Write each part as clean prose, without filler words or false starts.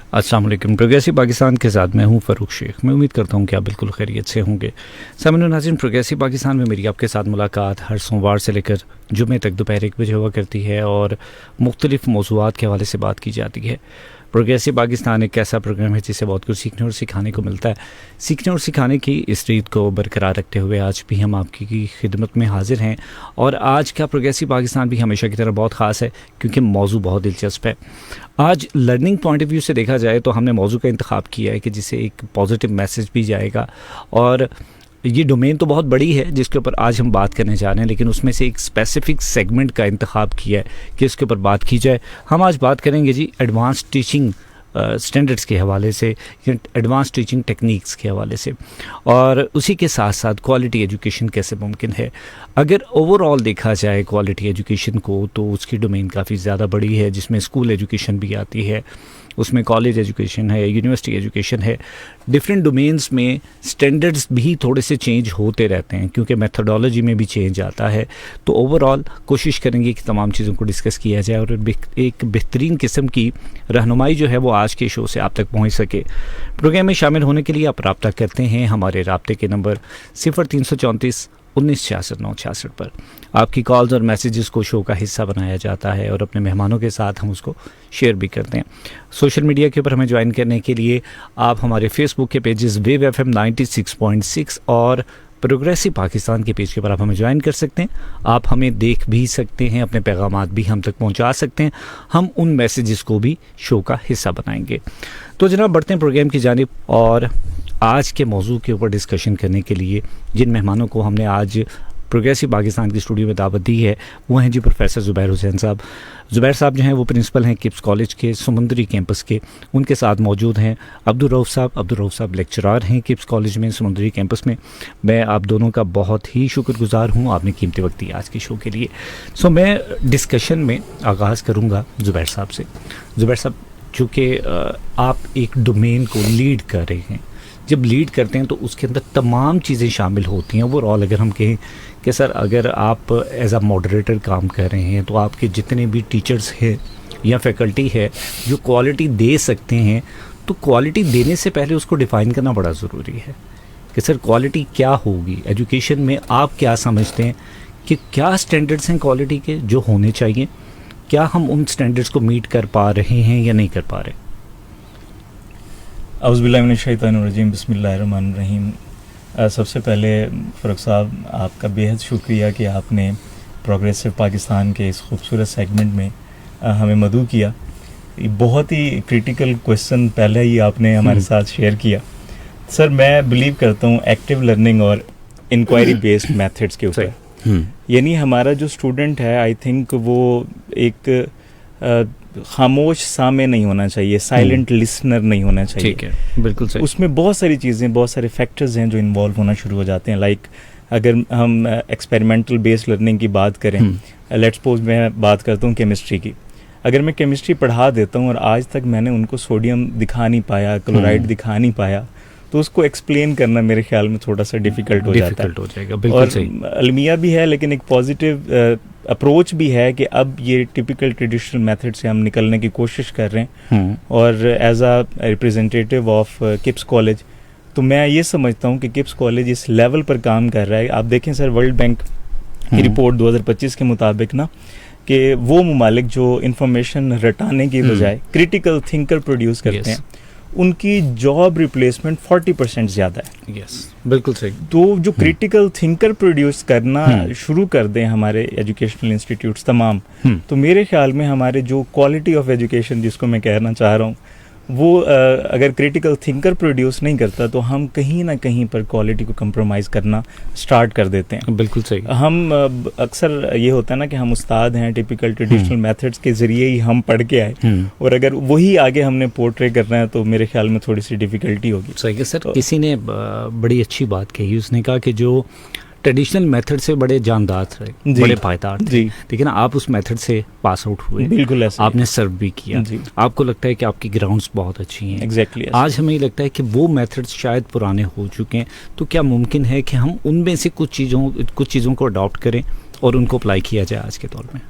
अस्सलाम वालेकुम। प्रोग्रेसिव पाकिस्तान के साथ मैं हूं फ़रूख शेख। मैं उम्मीद करता हूं कि आप बिल्कुल खैरियत से होंगे। सामने नाज़रीन, प्रोग्रेसिव पाकिस्तान में मेरी आपके साथ मुलाकात हर सोमवार से लेकर जुमे तक दोपहर 1 बजे हुआ करती है और मुख्तलिफ़ मौज़ूआत के हवाले से बात की जाती है। प्रोग्रेसिव पाकिस्तान एक ऐसा प्रोग्राम है जिससे बहुत कुछ सीखने और सिखाने को मिलता है। सीखने और सिखाने की इस रीत को बरकरार रखते हुए आज भी हम आपकी खिदमत में हाजिर हैं और आज का प्रोग्रेसिव पाकिस्तान भी हमेशा की तरह बहुत ख़ास है क्योंकि मौजू बहुत दिलचस्प है। आज लर्निंग पॉइंट ऑफ व्यू से देखा जाए तो हमने मौजू का इंतखाब किया है कि जिससे एक पॉजिटिव मैसेज भी जाएगा और ये डोमेन तो बहुत बड़ी है जिसके ऊपर आज हम बात करने जा रहे हैं, लेकिन उसमें से एक स्पेसिफिक सेगमेंट का इंतखाब किया है कि इसके ऊपर बात की जाए। हम आज बात करेंगे जी एडवांस टीचिंग स्टैंडर्ड्स के हवाले से, एडवांस टीचिंग टेक्निक्स के हवाले से, और उसी के साथ साथ क्वालिटी एजुकेशन कैसे मुमकिन है। अगर ओवरऑल देखा जाए क्वालिटी एजुकेशन को तो उसकी डोमेन काफ़ी ज़्यादा बड़ी है जिसमें स्कूल एजुकेशन भी आती है, उसमें कॉलेज एजुकेशन है, यूनिवर्सिटी एजुकेशन है। डिफरेंट डोमेन्स में स्टैंडर्ड्स भी थोड़े से चेंज होते रहते हैं क्योंकि मेथोडोलॉजी में भी चेंज आता है। तो ओवरऑल कोशिश करेंगे कि तमाम चीज़ों को डिस्कस किया जाए और एक बेहतरीन किस्म की रहनुमाई जो है वो आज के शो से आप तक पहुंच सके। प्रोग्राम में शामिल होने के लिए आप रब्ता करते हैं हमारे रब्ते के नंबर 0334 1966 966 पर। आपकी कॉल्स और मैसेजेस को शो का हिस्सा बनाया जाता है और अपने मेहमानों के साथ हम उसको शेयर भी करते हैं। सोशल मीडिया के ऊपर हमें ज्वाइन करने के लिए आप हमारे फेसबुक के पेजेस वेव FM 96.6 और प्रोग्रेसिव पाकिस्तान के पेज के ऊपर आप हमें ज्वाइन कर सकते हैं। आप हमें देख भी सकते हैं, अपने पैगामात भी हम तक पहुंचा सकते हैं। हम उन मैसेजेस को भी शो का हिस्सा बनाएंगे। तो जनाब बढ़ते हैं प्रोग्राम की जानिब और आज के मौजू के ऊपर डिस्कशन करने के लिए जिन मेहमानों को हमने आज प्रोग्रेसिव पाकिस्तान की स्टूडियो में दावत दी है वो हैं जी प्रोफेसर ज़ुबैर हुसैन साहब। ज़ुबैर साहब जो हैं वो प्रिंसिपल हैं किप्स कॉलेज के समुंदरी कैंपस के। उनके साथ मौजूद हैं अब्दुल रऊफ़ साहब लेक्चरार हैं किप्स कॉलेज में समुंदरी कैंपस में। मैं आप दोनों का बहुत ही शुक्रगुजार हूँ, आपने कीमती वक्त दिया आज के शो के लिए। सो मैं डिस्कशन में आगाज़ करूँगा ज़ुबैर साहब से। ज़ुबैर साहब, चूँकि आप एक डोमेन को लीड कर रहे हैं, जब लीड करते हैं तो उसके अंदर तमाम चीज़ें शामिल होती हैं। ओवरऑल अगर हम कहें कि सर अगर आप एज अ मॉडरेटर काम कर रहे हैं तो आपके जितने भी टीचर्स हैं या फैकल्टी है जो क्वालिटी दे सकते हैं, तो क्वालिटी देने से पहले उसको डिफ़ाइन करना बड़ा ज़रूरी है कि सर क्वालिटी क्या होगी एजुकेशन में। आप क्या समझते हैं कि क्या स्टैंडर्ड्स हैं क्वालिटी के जो होने चाहिए? क्या हम उन स्टैंडर्ड्स को मीट कर पा रहे हैं या नहीं कर पा रहे? औज़ुबिल्लाहिमिनश्शैतानिर्रजीम, बिस्मिल्लाहिर्रहमानिर्रहीम। सबसे पहले फ़रूख साहब, आपका बेहद शुक्रिया कि आपने प्रोग्रेसिव पाकिस्तान के इस खूबसूरत सेगमेंट में हमें मदऊ किया। बहुत ही क्रिटिकल क्वेश्चन पहले ही आपने हमारे साथ शेयर किया। सर, मैं बिलीव करता हूँ एक्टिव लर्निंग और इंक्वायरी बेस्ड मेथड्स के ऊपर। यानी हमारा जो स्टूडेंट है, आई थिंक वो एक खामोश सामे नहीं होना चाहिए, साइलेंट लिसनर नहीं होना चाहिए। ठीक है, बिल्कुल सही। उसमें बहुत सारी चीज़ें, बहुत सारे फैक्टर्स हैं जो इन्वॉल्व होना शुरू हो जाते हैं। लाइक अगर हम एक्सपेरिमेंटल बेस्ड लर्निंग की बात करें, लेट्स सपोज मैं बात करता हूँ केमिस्ट्री की। अगर मैं केमिस्ट्री पढ़ा देता हूँ और आज तक मैंने उनको सोडियम दिखा नहीं पाया, क्लोराइड दिखा नहीं पाया, तो उसको एक्सप्लेन करना मेरे ख्याल में थोड़ा सा डिफ़िकल्ट हो जाता है। बिल्कुल सही। अलमिया भी है लेकिन एक पॉजिटिव अप्रोच भी है कि अब ये टिपिकल ट्रेडिशनल मेथड से हम निकलने की कोशिश कर रहे हैं। और as a representative of Kips college, तो मैं ये समझता हूँ कि किप्स कॉलेज इस लेवल पर काम कर रहा है। आप देखें सर, वर्ल्ड बैंक की रिपोर्ट 2025 के मुताबिक ना, कि वो ममालिक जो इंफॉर्मेशन रटाने की बजाय क्रिटिकल थिंकर प्रोड्यूस करते हैं, उनकी जॉब रिप्लेसमेंट 40% ज़्यादा है। यस, बिल्कुल सही। तो जो क्रिटिकल थिंकर प्रोड्यूस करना शुरू कर दें हमारे एजुकेशनल इंस्टीट्यूट्स तमाम, तो मेरे ख्याल में हमारे जो क्वालिटी ऑफ एजुकेशन जिसको मैं कहना चाह रहा हूँ, वो अगर क्रिटिकल थिंकर प्रोड्यूस नहीं करता तो हम कहीं ना कहीं पर क्वालिटी को कंप्रोमाइज़ करना स्टार्ट कर देते हैं। बिल्कुल सही। हम अक्सर ये होता है ना कि हम उस्ताद हैं, टिपिकल ट्रेडिशनल मेथड्स के ज़रिए ही हम पढ़ के आए, और अगर वही आगे हमने पोर्ट्रे करना है तो मेरे ख्याल में थोड़ी सी डिफ़िकल्टी होगी। सही है सर। किसी ने बड़ी अच्छी बात कही, उसने कहा कि जो ट्रेडिशनल मेथड से बड़े जानदार थे, बड़े पायदार थे, ठीक है ना, आप उस मेथड से पास आउट हुए, बिल्कुल ऐसा, आपने सर्व भी किया, आपको लगता है कि आपकी ग्राउंड्स बहुत अच्छी हैं। एग्जैक्टली। आज हमें ये लगता है कि वो मेथड्स शायद पुराने हो चुके हैं, तो क्या मुमकिन है कि हम उनमें से कुछ चीज़ों को अडॉप्ट करें और उनको अप्लाई किया जाए आज के दौर में?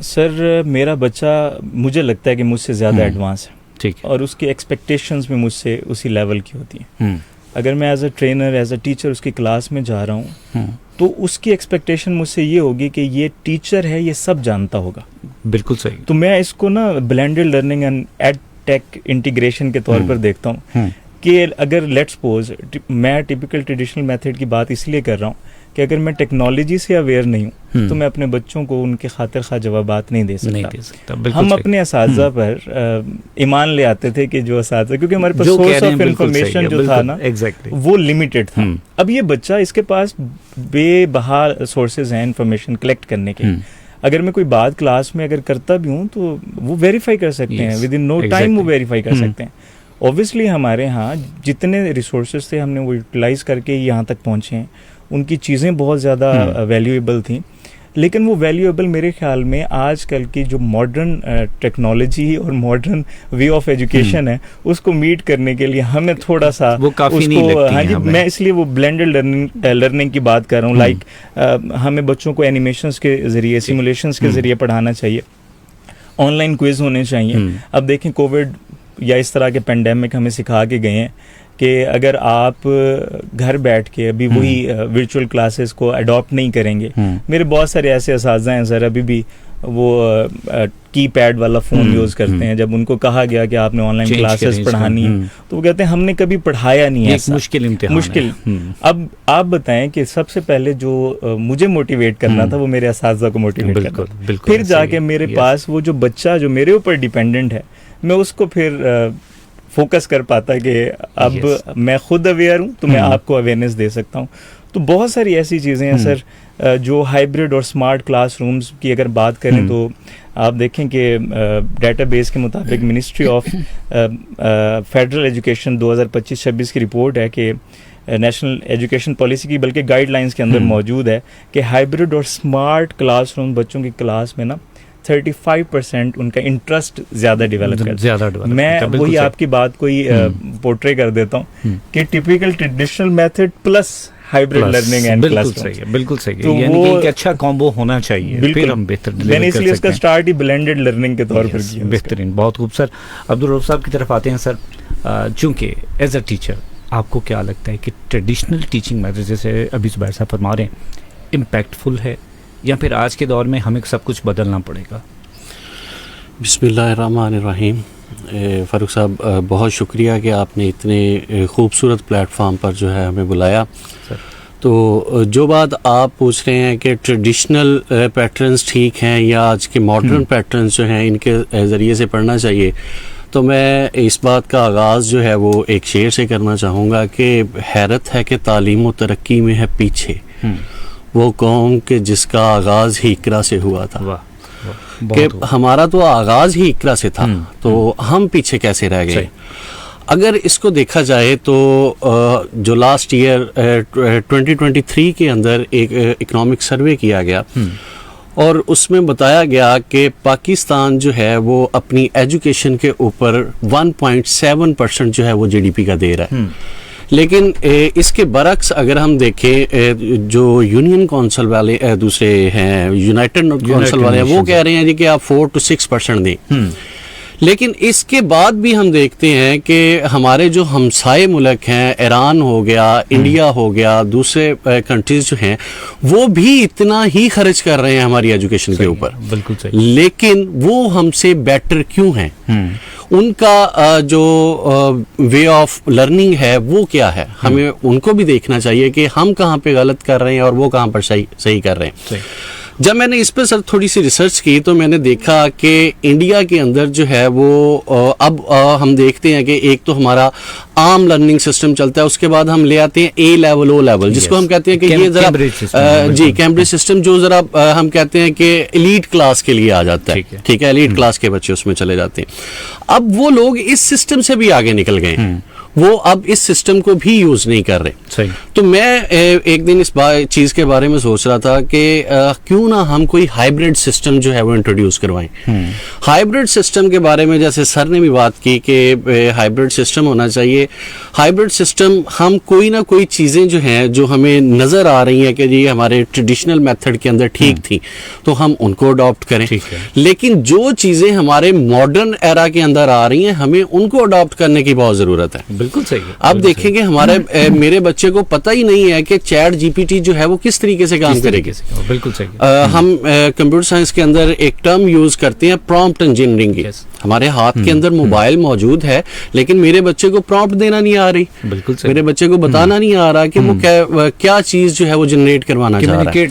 सर, मेरा बच्चा मुझे लगता है कि मुझसे ज़्यादा एडवांस है। ठीक है। और उसकी एक्सपेक्टेशंस में मुझसे उसी लेवल की होती हैं। अगर मैं as a trainer, as a teacher उसकी क्लास में जा रहा हूँ तो उसकी एक्सपेक्टेशन मुझसे ये होगी कि ये टीचर है, ये सब जानता होगा। बिल्कुल सही। तो मैं इसको ना blended learning and ed tech integration के तौर पर देखता हूँ कि अगर लेट्स सपोज मैं टिपिकल ट्रेडिशनल मेथड की बात इसलिए कर रहा हूँ कि अगर मैं टेक्नोलॉजी से अवेयर नहीं हूँ तो मैं अपने बच्चों को उनके खातिर खा जवाबात नहीं दे सकता। हम अपने असातिज़ा पर ईमान ले आते थे कि जो असातिज़ा, क्योंकि हमारे पास सोर्स ऑफ इंफॉर्मेशन जो था ना वो लिमिटेड था। अब ये बच्चा, इसके पास बेबहा सोर्सेज हैं इंफॉर्मेशन कलेक्ट करने के। अगर मैं कोई बात क्लास में अगर करता भी हूँ तो वो वेरीफाई कर सकते हैं, विद इन नो टाइम वो वेरीफाई कर सकते हैं। ऑब्वियसली हमारे यहाँ जितने रिसोर्सेज थे हमने वो यूटिलाइज करके यहाँ तक पहुँचे हैं। उनकी चीज़ें बहुत ज़्यादा वैल्यूएबल थी, लेकिन वो वैल्यूएबल मेरे ख्याल में आजकल की जो मॉडर्न टेक्नोलॉजी और मॉडर्न वे ऑफ एजुकेशन है उसको मीट करने के लिए हमें थोड़ा सा वो काफी नहीं लगती। हाँ जी, मैं इसलिए वो ब्लेंडेड लर्निंग की बात कर रहा हूँ। लाइक हमें बच्चों को एनिमेशंस के ज़रिए, सिमुलेशंस के ज़रिए पढ़ाना चाहिए, ऑनलाइन क्विज होने चाहिए। अब देखें कोविड या इस तरह के पेंडेमिक हमें सिखा के गए हैं कि अगर आप घर बैठ के अभी वही वर्चुअल क्लासेस को अडॉप्ट नहीं करेंगे। मेरे बहुत सारे ऐसे असातिज़ा हैं सर, अभी भी वो कीपैड वाला फ़ोन यूज़ करते हैं। जब उनको कहा गया कि आपने ऑनलाइन क्लासेस पढ़ानी है तो वो कहते हैं हमने कभी पढ़ाया नहीं है। मुश्किल इम्तिहान, मुश्किल। अब आप बताएं कि सबसे पहले जो मुझे मोटिवेट करना था वो मेरे असातिज़ा को मोटिवेट करना, फिर जाके मेरे पास वो जो बच्चा जो मेरे ऊपर डिपेंडेंट है मैं उसको फिर फोकस कर पाता कि अब मैं खुद अवेयर हूँ तो मैं आपको अवेयरनेस दे सकता हूँ। तो बहुत सारी ऐसी चीज़ें हैं सर जो हाइब्रिड और स्मार्ट क्लासरूम्स की अगर बात करें तो आप देखें कि डेटाबेस के मुताबिक मिनिस्ट्री ऑफ फेडरल एजुकेशन 2025-26 की रिपोर्ट है कि नेशनल एजुकेशन पॉलिसी की बल्कि गाइडलाइंस के अंदर मौजूद है कि हाइब्रिड और स्मार्ट क्लासरूम बच्चों की क्लास में ना 35% उनका इंटरेस्ट ज़्यादा डेवलप करता है। मैं वही आपकी बात को ही पोर्ट्रे कर देता हूँ कि typical traditional method plus hybrid learning and classroom. बिल्कुल सही है, यानी कि एक अच्छा कॉम्बो होना चाहिए, फिर हम बेहतर डिलीवर कर सकते हैं। मैंने इसलिए इसका स्टार्ट ही ब्लेंडेड लर्निंग के तौर पर किया। बेहतरीन, बहुत खूब। सर अब्दुल रऊफ साहब की तरफ आते हैं। सर चूँकि एज अ टीचर आपको क्या लगता है कि ट्रेडिशनल टीचिंग मेथड जैसे अभी ज़ुबैर साहब फरमा रहे हैं इम्पैक्टफुल है या फिर आज के दौर में हमें सब कुछ बदलना पड़ेगा? बिस्मिल्लाहिर्रहमानिर्रहीम। फ़ारूक साहब बहुत शुक्रिया कि आपने इतने खूबसूरत प्लेटफॉर्म पर जो है हमें बुलाया। तो जो बात आप पूछ रहे हैं कि ट्रेडिशनल पैटर्न्स ठीक हैं या आज के मॉडर्न पैटर्न्स जो हैं इनके ज़रिए से पढ़ना चाहिए, तो मैं इस बात का आगाज़ जो है वो एक शेर से करना चाहूँगा कि हैरत है कि तालीम व तरक्की में है पीछे वो कौम के जिसका आगाज़ ही इकरा से हुआ था। कि हमारा तो आगाज़ ही इकरा से था, तो हम पीछे कैसे रह गए? अगर इसको देखा जाए तो जो लास्ट ईयर 2023 के अंदर एक इकोनॉमिक सर्वे किया गया और उसमें बताया गया कि पाकिस्तान जो है वो अपनी एजुकेशन के ऊपर 1.7% जो है वो जीडीपी का दे रहा है। लेकिन इसके बरक्स अगर हम देखें जो यूनियन काउंसिल वाले दूसरे हैं, यूनाइटेड काउंसिल वाले हैं, वो कह रहे हैं जी कि आप 4 to 6% दें। लेकिन इसके बाद भी हम देखते हैं कि हमारे जो हमसाए मुल्क हैं, ईरान हो गया, इंडिया हो गया, दूसरे कंट्रीज जो हैं वो भी इतना ही खर्च कर रहे हैं हमारी एजुकेशन के ऊपर। बिल्कुल सही। लेकिन वो हमसे बेटर क्यों हैं? उनका जो वे ऑफ लर्निंग है वो क्या है? हमें उनको भी देखना चाहिए कि हम कहाँ पे गलत कर रहे हैं और वो कहाँ पर सही कर रहे हैं। जब मैंने इस पर सर थोड़ी सी रिसर्च की तो मैंने देखा कि इंडिया के अंदर जो है वो अब हम देखते हैं कि एक तो हमारा आम लर्निंग सिस्टम चलता है, उसके बाद हम ले आते हैं ए लेवल, ओ लेवल, जिसको हम कहते हैं कि ये जरा कैम्ब्रिज सिस्टम जो जरा हम कहते हैं कि एलीट क्लास के लिए आ जाता है। ठीक है, एलीट क्लास के बच्चे उसमें चले जाते हैं। अब वो लोग इस सिस्टम से भी आगे निकल गए हैं। वो अब इस सिस्टम को भी यूज नहीं कर रहे। सही। तो मैं एक दिन इस चीज के बारे में सोच रहा था कि क्यों ना हम कोई हाइब्रिड सिस्टम जो है वो इंट्रोड्यूस करवाएं। हाइब्रिड सिस्टम के बारे में जैसे सर ने भी बात की कि हाइब्रिड सिस्टम होना चाहिए। हाइब्रिड सिस्टम हम कोई ना कोई चीजें जो हैं जो हमें नजर आ रही हैं कि ये हमारे ट्रेडिशनल मेथड के अंदर ठीक थी तो हम उनको अडॉप्ट करें, लेकिन जो चीजें हमारे मॉडर्न एरा के अंदर आ रही हैं हमें उनको अडॉप्ट करने की बहुत जरूरत है। बिल्कुल सही है। अब देखेंगे हमारे मेरे बच्चे को पता ही नहीं है कि चैट जीपीटी जो है वो किस तरीके से काम करेगी। बिल्कुल सही। हम कंप्यूटर साइंस के अंदर एक टर्म यूज करते हैं प्रॉम्प्ट इंजीनियरिंग की। हमारे हाथ के अंदर मोबाइल मौजूद है लेकिन मेरे बच्चे को प्रॉम्प्ट देना नहीं आ रही। बिल्कुल सही। मेरे बच्चे को बताना नहीं आ रहा कि वो क्या चीज जो है वो जनरेट करवाना चाह रहा है,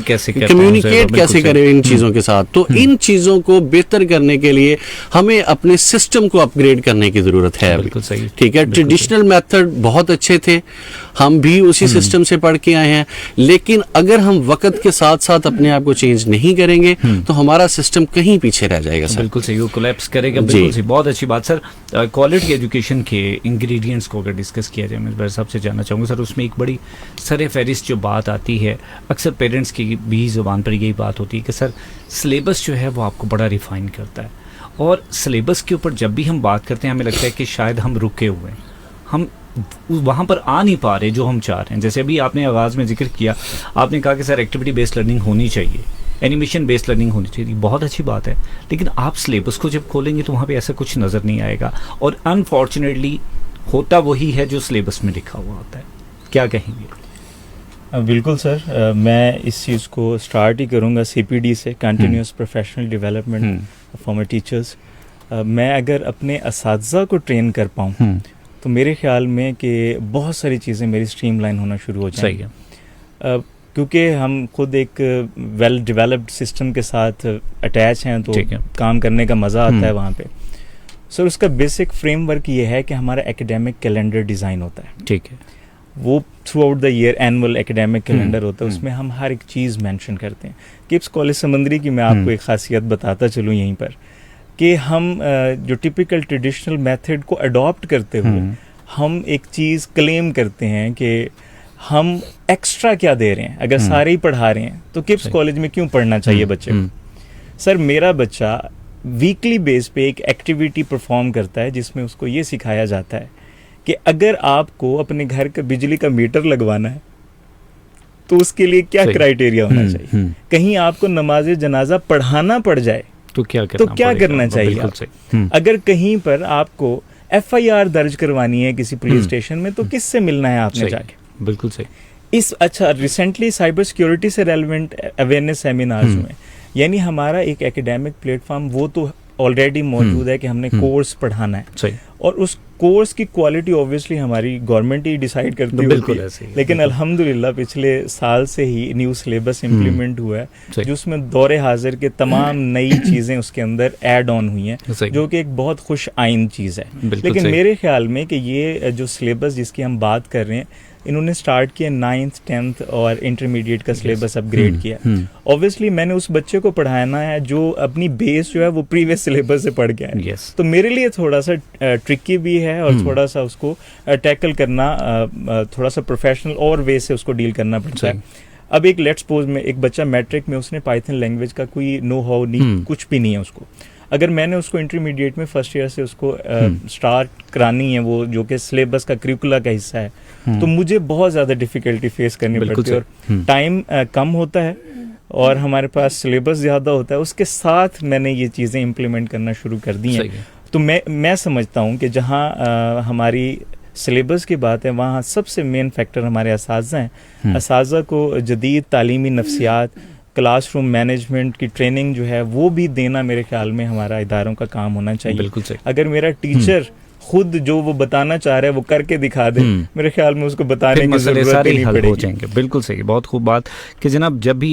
कम्युनिकेट कैसे करे इन चीजों के साथ। तो इन चीजों को बेहतर करने के लिए हमें अपने सिस्टम को अपग्रेड करने की जरूरत है। बिल्कुल सही। ठीक है, ट्रेडिशनल मेथड बहुत अच्छे थे, हम भी उसी सिस्टम से पढ़ के आए हैं, लेकिन अगर हम वक्त के साथ साथ अपने आप को चेंज नहीं करेंगे तो हमारा सिस्टम कहीं पीछे रह जाएगा सर। बिल्कुल सही, वो कोलैप्स करेगा। बिल्कुल सही, बहुत अच्छी बात सर। क्वालिटी एजुकेशन के इंग्रेडिएंट्स को अगर डिस्कस किया जाए, मैं सबसे जानना चाहूँगा सर, उसमें एक बड़ी सर फहरिस्त जो बात आती है, अक्सर पेरेंट्स की भी ज़ुबान पर यही बात होती है कि सर सिलेबस जो है वो आपको बड़ा रिफाइन करता है, और सिलेबस के ऊपर जब भी हम बात करते हैं हमें लगता है कि शायद हम रुके हुए हैं, हम वहाँ पर आ नहीं पा रहे जो हम चाह रहे हैं। जैसे अभी आपने आगाज़ में जिक्र किया, आपने कहा कि सर एक्टिविटी बेस्ड लर्निंग होनी चाहिए, एनिमेशन बेस्ड लर्निंग होनी चाहिए, बहुत अच्छी बात है, लेकिन आप सिलेबस को जब खोलेंगे तो वहाँ पे ऐसा कुछ नज़र नहीं आएगा, और अनफॉर्चुनेटली होता वही है जो सिलेबस में लिखा हुआ होता है। क्या कहेंगे? बिल्कुल सर, मैं इस चीज़ को स्टार्ट ही करूँगा CPD से, continuous professional development for teachers. मैं अगर अपने असातिज़ा को ट्रेन कर पाऊँ तो मेरे ख्याल में कि बहुत सारी चीज़ें मेरी स्ट्रीमलाइन होना शुरू हो जाएंगी। क्योंकि हम खुद एक वेल डेवलप्ड सिस्टम के साथ अटैच हैं तो काम करने का मज़ा आता है वहाँ पे। सर उसका बेसिक फ्रेमवर्क ये है कि हमारा एकेडमिक कैलेंडर डिज़ाइन होता है। ठीक है, वो through out the year annual academic calendar होता है, उसमें हम हर एक चीज़ मेंशन करते हैं। किप्स कॉलेज समंदरी की मैं आपको एक खासियत बताता चलूँ यहीं पर, कि हम जो टिपिकल ट्रेडिशनल मेथड को अडॉप्ट करते हुए हम एक चीज़ क्लेम करते हैं कि हम एक्स्ट्रा क्या दे रहे हैं। अगर सारे ही पढ़ा रहे हैं तो किप्स कॉलेज में क्यों पढ़ना चाहिए बच्चे को? सर मेरा बच्चा वीकली बेस पे एक एक्टिविटी परफॉर्म करता है जिसमें उसको ये सिखाया जाता है कि अगर आपको अपने घर का बिजली का मीटर लगवाना है तो उसके लिए क्या क्राइटेरिया होना चाहिए। कहीं आपको नमाज जनाजा पढ़ाना पड़ जाए तो क्या करना चाहिए। अगर कहीं पर आपको FIR दर्ज करवानी है किसी पुलिस स्टेशन में तो किससे मिलना है आपने जाके। बिल्कुल सही। अच्छा रिसेंटली साइबर सिक्योरिटी से रेलेवेंट अवेयरनेस सेमिनार्स में, यानी हमारा एक एकेडमिक प्लेटफॉर्म वो तो ऑलरेडी मौजूद है कि हमने कोर्स पढ़ाना है सही, और उस कोर्स की क्वालिटी ऑब्वियसली हमारी गवर्नमेंट ही डिसाइड करती है, लेकिन अल्हम्दुलिल्लाह पिछले साल से ही न्यू सिलेबस इम्प्लीमेंट हुआ है जिसमें दौरे हाजिर के तमाम नई चीज़ें उसके अंदर ऐड ऑन हुई हैं, जो कि एक बहुत खुश आइन चीज़ है। लेकिन मेरे ख्याल में कि ये जो सिलेबस जिसकी हम बात कर रहे हैं, इन्होंने स्टार्ट किया 9th 10th और इंटरमीडिएट का सिलेबस अपग्रेड किया। ऑब्वियसली मैंने उस बच्चे को पढ़ाना है जो अपनी बेस जो है वो प्रीवियस सिलेबस से पढ़ के है, तो मेरे लिए थोड़ा सा ट्रिकी भी है और थोड़ा सा उसको टैकल करना थोड़ा सा प्रोफेशनल और वे से उसको डील करना पड़ता है। अब एक लेट्स सपोज में एक बच्चा मैट्रिक में उसने पाइथन लैंग्वेज का कोई नो हाउ नहीं, कुछ भी नहीं है उसको, अगर मैंने उसको इंटरमीडिएट में फर्स्ट ईयर से उसको स्टार्ट करानी है वो जो कि सिलेबस का करिकुला का हिस्सा है, तो मुझे बहुत ज़्यादा डिफ़िकल्टी फेस करनी पड़ती है, और टाइम कम होता है और हमारे पास सिलेबस ज़्यादा होता है। उसके साथ मैंने ये चीज़ें इम्प्लीमेंट करना शुरू कर दी हैं। तो मैं समझता हूँ कि जहाँ हमारी सिलेबस की बात है वहाँ सबसे मेन फैक्टर हमारे असातिज़ा हैं। असातिज़ा को जदीद तालीमी नफ्सियात, क्लासरूम मैनेजमेंट की ट्रेनिंग जो है वो भी देना मेरे ख्याल में हमारा इदारों का काम होना चाहिए। बिल्कुल सही। अगर मेरा टीचर खुद जो वो बताना चाह रहा है वो करके दिखा दे, मेरे ख्याल में उसको बताने की जरूरत ही नहीं पड़ेगी। हो जाएंगे। बिल्कुल सही, बहुत खूब बात कि जनाब जब भी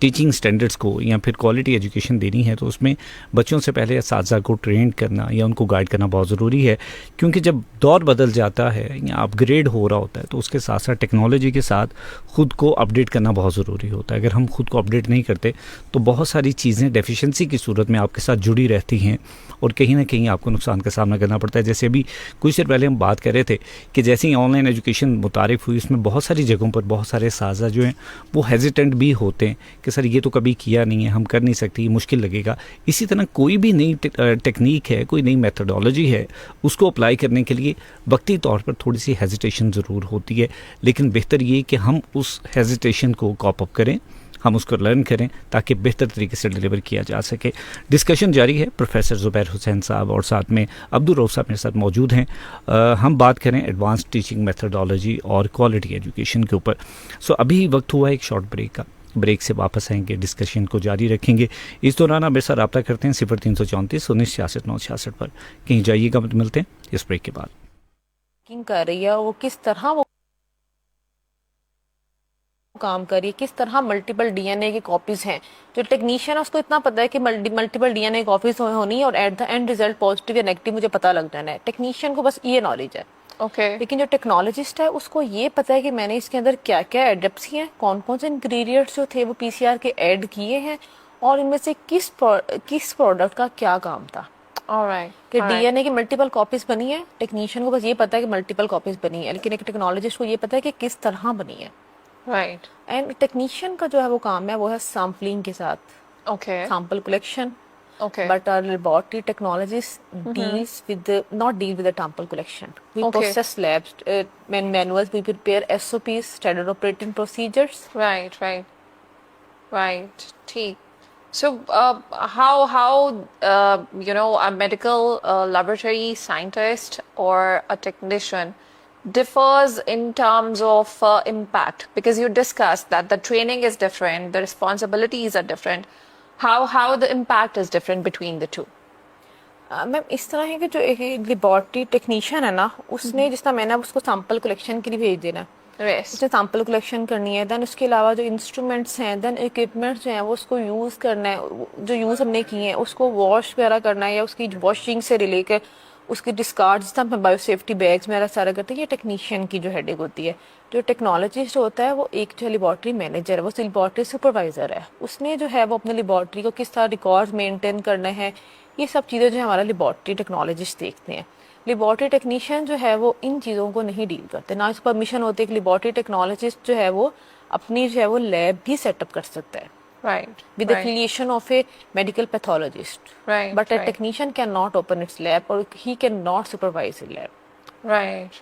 टीचिंग स्टैंडर्ड्स को या फिर क्वालिटी एजुकेशन देनी है तो उसमें बच्चों से पहले असातिज़ा को ट्रेन करना या उनको गाइड करना बहुत ज़रूरी है, क्योंकि जब दौर बदल जाता है या अपग्रेड हो रहा होता है तो उसके साथ साथ टेक्नोलॉजी के साथ खुद को अपडेट करना बहुत ज़रूरी होता है। अगर हम खुद को अपडेट नहीं करते तो बहुत सारी चीज़ें डेफिशिएंसी की सूरत में आपके साथ जुड़ी रहती हैं और कहीं ना कहीं आपको नुकसान का सामना करना पड़ता है। जैसे अभी कुछ देर पहले हम बात कर रहे थे कि जैसे ही ऑनलाइन एजुकेशन मुतारिफ हुई, उसमें बहुत सारी जगहों पर बहुत सारे साजा जो हैं वो हेजिटेंट भी होते हैं कि सर ये तो कभी किया नहीं है, हम कर नहीं सकते, ये मुश्किल लगेगा। इसी तरह कोई भी नई टेक्निक है, कोई नई मेथडोलॉजी है, उसको अप्लाई करने के लिए वक्ती तौर पर थोड़ी सी हेजिटेशन ज़रूर होती है, लेकिन बेहतर ये कि हम उस हेजिटेशन को कॉप अप करें, हम उसको लर्न करें ताकि बेहतर तरीके से डिलीवर किया जा सके। डिस्कशन जारी है। प्रोफेसर ज़ुबैर हुसैन साहब और साथ में अब्दुल रऊफ साहब मेरे साथ मौजूद हैं। हम बात करें एडवांस टीचिंग मेथडोलॉजी और क्वालिटी एजुकेशन के ऊपर। अभी वक्त हुआ एक शॉर्ट ब्रेक का। ब्रेक से वापस आएंगे, डिस्कशन को जारी रखेंगे। इस दौरान आप मेरे साथ रब्ता करते हैं 0334 1966 966 पर। कहीं जाइएगा, मिलते हैं इस ब्रेक के बाद। कर रही है वो किस तरह वो काम कर रही है, किस तरह मल्टीपल डीएनए की कॉपीज हैं। जो टेक्नीशियन है उसको इतना पता है कि मल्टीपल डीएनए कॉपीज होनी है और at the end result positive या नेगेटिव मुझे पता लग जाना है। टेक्नीशियन को बस ये नॉलेज है। लेकिन जो टेक्नोलॉजिस्ट है उसको ये पता है कि मैंने इसके अंदर क्या क्या एडप्ट किए हैं, कौन कौन से इंग्रेडिएंट्स जो थे वो पीसीआर के ऐड किए हैं और इनमें से किस प्रोडक्ट का क्या काम था। कि डीएनए की मल्टीपल कॉपीज बनी है, टेक्नीशियन को बस ये पता है कि मल्टीपल कॉपीज बनी है, लेकिन एक टेक्नोलॉजिस्ट को ये पता है कि किस तरह बनी है। एंड टेक्नीशियन का जो है वो काम है वो है सैम्पलिंग के साथ, sample collection. But our laboratory technologists deals with the not deal with the sample collection. We process labs, manuals. We prepare SOPs, standard operating procedures. Right. ठीक. So how a medical laboratory scientist or a technician differs in terms of impact, because you discussed that the training is different, the responsibilities are different. How the impact is different between the two? Ma'am इस तरह है कि जो एक laboratory technician है ना, उसने जिस तरह मैंने उसको सैंपल कलेक्शन के लिए भेज देना है, उसने सैंपल कलेक्शन करनी है, देन उसके अलावा जो इंस्ट्रूमेंट्स हैं, देन इक्विपमेंट्स जो हैं वो उसको यूज़ करना है, जो यूज़ हमने किए हैं उसको वॉश वगैरह करना है या उसकी वॉशिंग से रिलेटेड उसकी डिस्कार्ड, जिस तरह बायोसेफ्टी बैग्स मेरा सारा करते हैं, ये टेक्नीशियन की जो हेडिंग होती है। जो टेक्नोलॉजिस्ट होता है वो एक जो लेबॉर्ट्री मैनेजर है, वो लेबॉर्ट्री सुपरवाइजर है। उसने जो है वो अपने लेबॉर्ट्री को किस तरह रिकॉर्ड मेंटेन करना है, ये सब चीज़ें जो है हमारा लेबॉर्ट्री टेक्नोलॉजिस्ट देखते हैं। लेबॉर्ट्री टेक्नीशियन जो है वो इन चीज़ों को नहीं डील करते, ना उसको परमिशन होती है कि लेबॉर्ट्री टेक्नोलॉजिस्ट जो है वो अपनी जो है वो लैब भी सेटअप कर सकता है with the affiliation of a medical pathologist. But a technician cannot open its lab or he cannot supervise a lab. Right.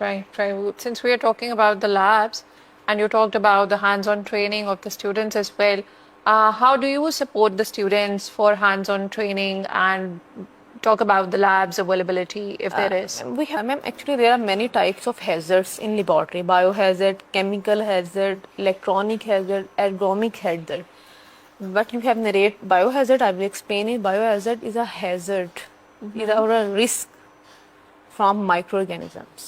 Since we are talking about the labs and you talked about the hands-on training of the students as well, how do you support the students for hands-on training and talk about the labs availability if there is? We have, ma'am, actually there are many types of hazards in laboratory: biohazard, chemical hazard, electronic hazard, ergonomic hazard. What you have narrated biohazard, I will explain it. Biohazard is a hazard, is or a risk from microorganisms.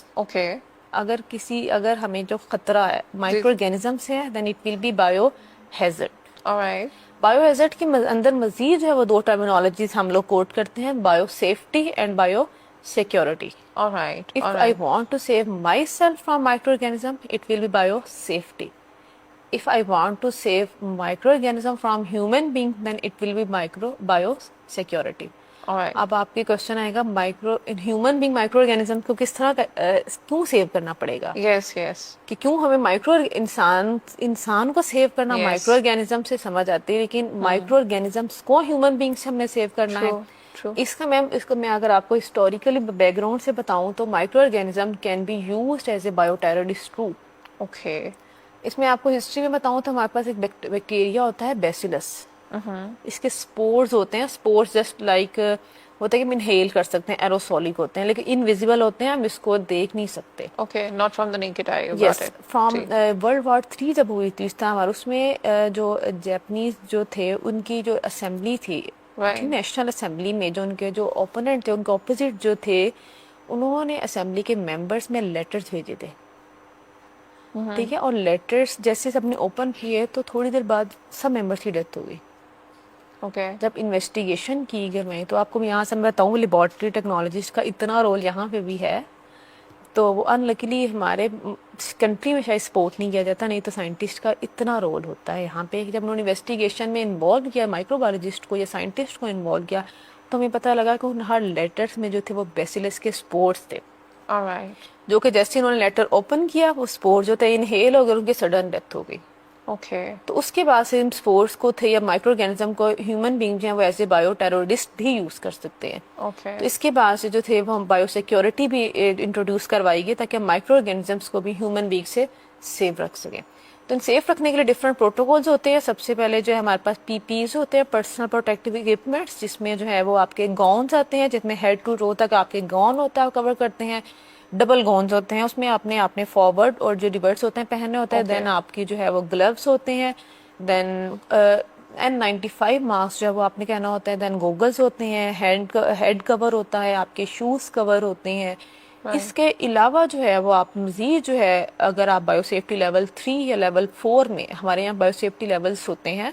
अगर हमें जो खतरा है microorganism से है, then it will be biohazard. बायोहैजर्ड के अंदर मजीद जो है वो दो टर्मिनोलॉजीज हम लोग कोट करते हैं, biosafety and bio security. If I want to save myself from microorganism, it will be biosafety. If I want to save microorganism from human being, then it will be biosecurity. अब आपके question आएगा human being microorganism को किस तरह क्यों save करना पड़ेगा? कि क्यों हमें इंसान को सेव करना माइक्रोऑर्गेनिज्म से समझ आती है, लेकिन माइक्रोऑर्गेनिज्म्स को ह्यूमन बीइंग से हमने सेव करना है. इसको मैं अगर आपको हिस्टोरिकली बैकग्राउंड से बताऊं तो microorganism can be used as a bioterrorist too. इसमें आपको हिस्ट्री में बताऊं तो हमारे पास एक बैक्टीरिया होता है बेसिलस. इसके स्पोर्स होते हैं. स्पोर्स जस्ट लाइक होता है कि हम इनहेल कर सकते हैं, एरोसोलिक होते हैं, लेकिन इनविजिबल होते हैं, हम इसको देख नहीं सकते. Not from the naked eye. Yes, from world war 3 जब हुई थी इस टाइम, उसमें जो जापानीज जो थे उनकी जो असेंबली थी, नेशनल असेंबली में जो उनके जो ओपोनेंट थे, उनके ऑपोजिट जो थे, उन्होंने असेंबली के मेंबर्स में लेटर्स भेजे थे. ठीक है, और लेटर्स जैसे सबने ओपन किए तो थोड़ी देर बाद सब मेंबर्स की डेथ हो गई. जब इन्वेस्टिगेशन की गई तो आपको मैं यहाँ से बताऊँ लेबॉर्ट्री टेक्नोलॉजिस्ट का इतना रोल यहाँ पे भी है. तो वो अनलकीली हमारे कंट्री में शायद सपोर्ट नहीं किया जाता, नहीं तो साइंटिस्ट का इतना रोल होता है यहाँ पे. जब उन्होंने इन्वेस्टिगेशन में इन्वॉल्व किया माइक्रोबायोलॉजिस्ट को या साइंटिस्ट को इन्वॉल्व किया, तो हमें पता लगा कि उन हर लेटर्स में जो थे वो बेसिलस के स्पोर्स थे, All right. जो कि जैसे उन्होंने लेटर ओपन किया वो स्पोर जो थे इनहेल हो गए, उनकी सडन डेथ हो गई। Okay. तो उसके बाद से इन स्पोर्स को थे या माइक्रो ऑर्गेनिज्म को ह्यूमन बींग जो है वो एज ए बायो टेररिस्ट भी यूज कर सकते हैं। Okay. तो इसके बाद से जो थे वो हम बायो सिक्योरिटी भी इंट्रोड्यूस करवाई गई ताकि हम माइक्रो ऑर्गेनिजम्स को भी ह्यूमन बींग से सेफ रख सकें। तो इन सेफ रखने के लिए डिफरेंट प्रोटोकॉल्स होते हैं। सबसे पहले जो है हमारे पास पीपीज होते हैं, पर्सनल प्रोटेक्टिव इक्विपमेंट्स, जिसमें जो है वो आपके गाउन्स आते हैं, जिसमें हेड टू रो तक आपके गाउन होता है कवर करते हैं। डबल गाउन्स होते हैं, उसमें आपने फॉरवर्ड और जो रिवर्स होते हैं पहनने होता है। Okay. देन आपकी जो है वो ग्लव्स होते हैं, देन N95 मास्क जो है वो आपने कहना होता है, देन गॉगल्स होते हैं, हेड कवर होता है, आपके शूज कवर होते हैं। इसके अलावा जो है वो आप मजीद जो है अगर आप बायोसेफ्टी लेवल 3 या लेवल 4 में, हमारे यहाँ बायोसेफ्टी लेवल्स होते हैं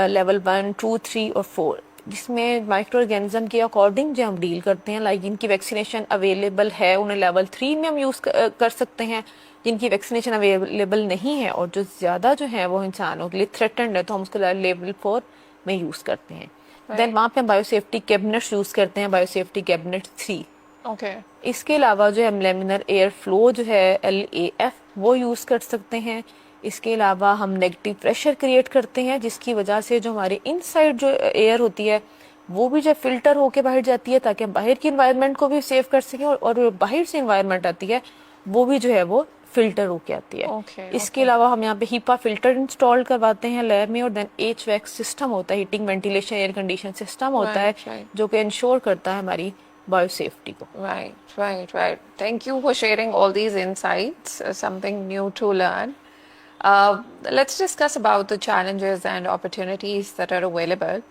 लेवल 1, 2, 3 और 4, जिसमें माइक्रो ऑर्गेनिज्म के अकॉर्डिंग जो हम डील करते हैं। लाइक जिनकी वैक्सीनेशन अवेलेबल है उन्हें लेवल 3 में हम यूज़ कर सकते हैं, जिनकी वैक्सीनेशन अवेलेबल नहीं है और जो ज़्यादा जो है वो इंसानों के लिए थ्रेटेंड है तो हम उसको लेवल 4 में यूज़ करते हैं। देन वहाँ पे हम बायोसेफ्टी कैबिनेट्स यूज़ करते हैं, बायोसेफ्टी कैबिनेट 3। Okay. इसके अलावा जो है हम लेमिनर एयर फ्लो जो है LAF वो यूज़ कर सकते हैं। इसके अलावा हम नेगेटिव प्रेशर क्रिएट करते हैं, जिसकी वजह से जो हमारे इनसाइड जो एयर होती है वो भी जो फिल्टर होके बाहर जाती है, ताकि हम बाहर की इन्वायरमेंट को भी सेव कर सकें और जो बाहर से इन्वायरमेंट आती है वो भी जो है वो फिल्टर होके आती है। Okay, इसके अलावा हम यहाँ पे HEPA फिल्टर इंस्टॉल करवाते हैं लैब में, और देन HVAC सिस्टम होता है, heating ventilation air condition system होता है, Right. जो कि इंश्योर करता है हमारी बायोसेफ्टी को। Right. Thank you for sharing all these insights. Something new to learn. Let's discuss about the challenges and opportunities that are available.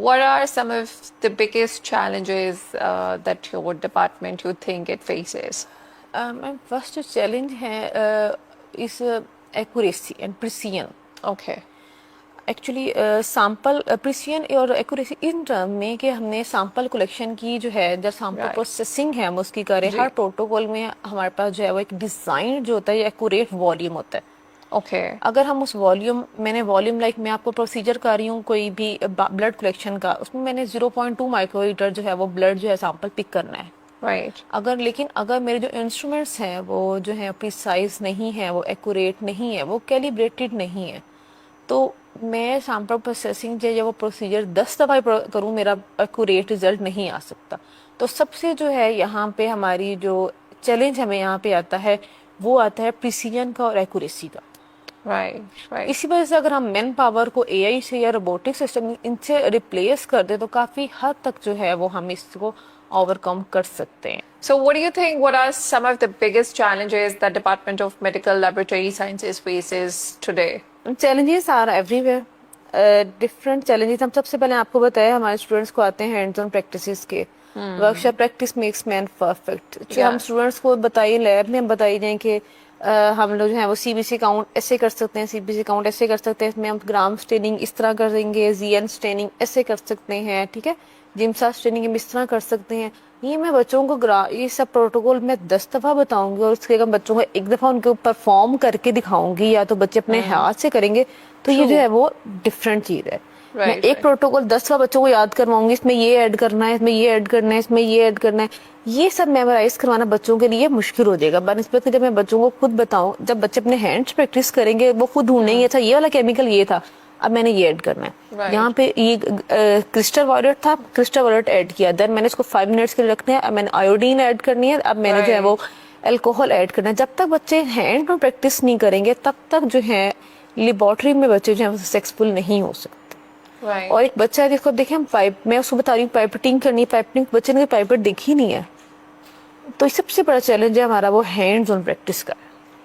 What are some of the biggest challenges that your department you think it faces? Ma'am first जो challenge है इस accuracy and precision. Okay. Actually sample precision और accuracy in term में कि हमने sample collection की जो है, जब सैंपल Right. प्रोसेसिंग है हम उसकी करें, जी। हर प्रोटोकॉल में हमारे पास जो है वो एक डिज़ाइन जो होता है एक्यूरेट वॉल्यूम होता है। Okay. अगर हम उस वॉल्यूम लाइक मैं आपको प्रोसीजर कर रही हूँ कोई भी ब्लड कलेक्शन का, उसमें मैंने 0.2 माइक्रोलीटर जो है वो ब्लड जो है सैंपल पिक करना है। Right. अगर मेरे जो इंस्ट्रूमेंट्स हैं वो जो है प्रिसाइज नहीं है, वो एक्यूरेट नहीं है, वो कैलिब्रेटेड नहीं है, तो मैं सैंपल प्रोसेसिंग जो वो प्रोसीजर 10 दफ़ा करूँ मेरा एक्यूरेट रिजल्ट नहीं आ सकता। तो सबसे जो है यहाँ पे हमारी जो चैलेंज हमें यहाँ पे आता है वो आता है प्रिसीजन का और एक्यूरेसी का। Right. इसी वजह से अगर हम मैन पावर को AI से या रोबोटिक सिस्टम इनसे रिप्लेस कर दे तो काफ़ी हद तक जो है वो हम इसको ओवरकम कर सकते हैं। So, what do you think? What are some of the biggest challenges that Department of Medical Laboratory Sciences faces today? Challenges are everywhere, different challenges. हम सबसे पहले आपको बताया हमारे स्टूडेंट्स को आते हैं हैंड्स ऑन प्रैक्टिसेस के, workshop practice makes man perfect. हम स्टूडेंट्स को बताइए, लैब में हम बताई जाए कि हम लोग जो है वो CBC काउंट ऐसे कर सकते हैं, CBC काउंट ऐसे कर सकते हैं, इसमें हम ग्राम स्टेनिंग इस तरह कर देंगे, ZN स्टेनिंग ऐसे कर सकते हैं, ठीक है, जिम्सा स्टेनिंग हम इस तरह कर सकते हैं। ये मैं बच्चों को ये सब प्रोटोकॉल मैं 10 दफ़ा बताऊंगी और उसके बाद बच्चों को एक दफ़ा उनको परफॉर्म करके दिखाऊंगी, या तो बच्चे अपने हाथ से करेंगे, तो ये जो है वो डिफरेंट चीज़ है। मैं एक प्रोटोकॉल 10 दफ़ा बच्चों को याद करवाऊंगी, इसमें ये ऐड करना है, इसमें ये ऐड करना है, इसमें ये ऐड करना है, ये सब मेमोराइज करवाना बच्चों के लिए मुश्किल हो जाएगा बनस्बत के जब मैं बच्चों को खुद बताऊं। जब बच्चे अपने हैंड्स प्रैक्टिस करेंगे वो खुद ढूंढेंगे, अच्छा ये वाला केमिकल ये था, अब मैंने ये ऐड करना है। यहाँ पे ये क्रिस्टल वॉलेट था, क्रिस्टल वॉलेट ऐड किया, देन मैंने इसको 5 मिनट्स के लिए रखना है, अब मैंने आयोडीन ऐड करनी है, अब मैंने जो है वो अल्कोहल ऐड करना है। जब तक बच्चे हैंड में प्रैक्टिस नहीं करेंगे तब तक जो है लेबोरेटरी में बच्चे जो है सक्सेसफुल नहीं हो सकते। Right. और एक बच्चा है जिसको देखें हम मैं उसको बता रही हूँ पाइपेटिंग करनी है, पाइपिंग बच्चे ने पाइपेट देखी नहीं है, तो सबसे बड़ा चैलेंज है हमारा वो हैंड्स ऑन प्रैक्टिस का।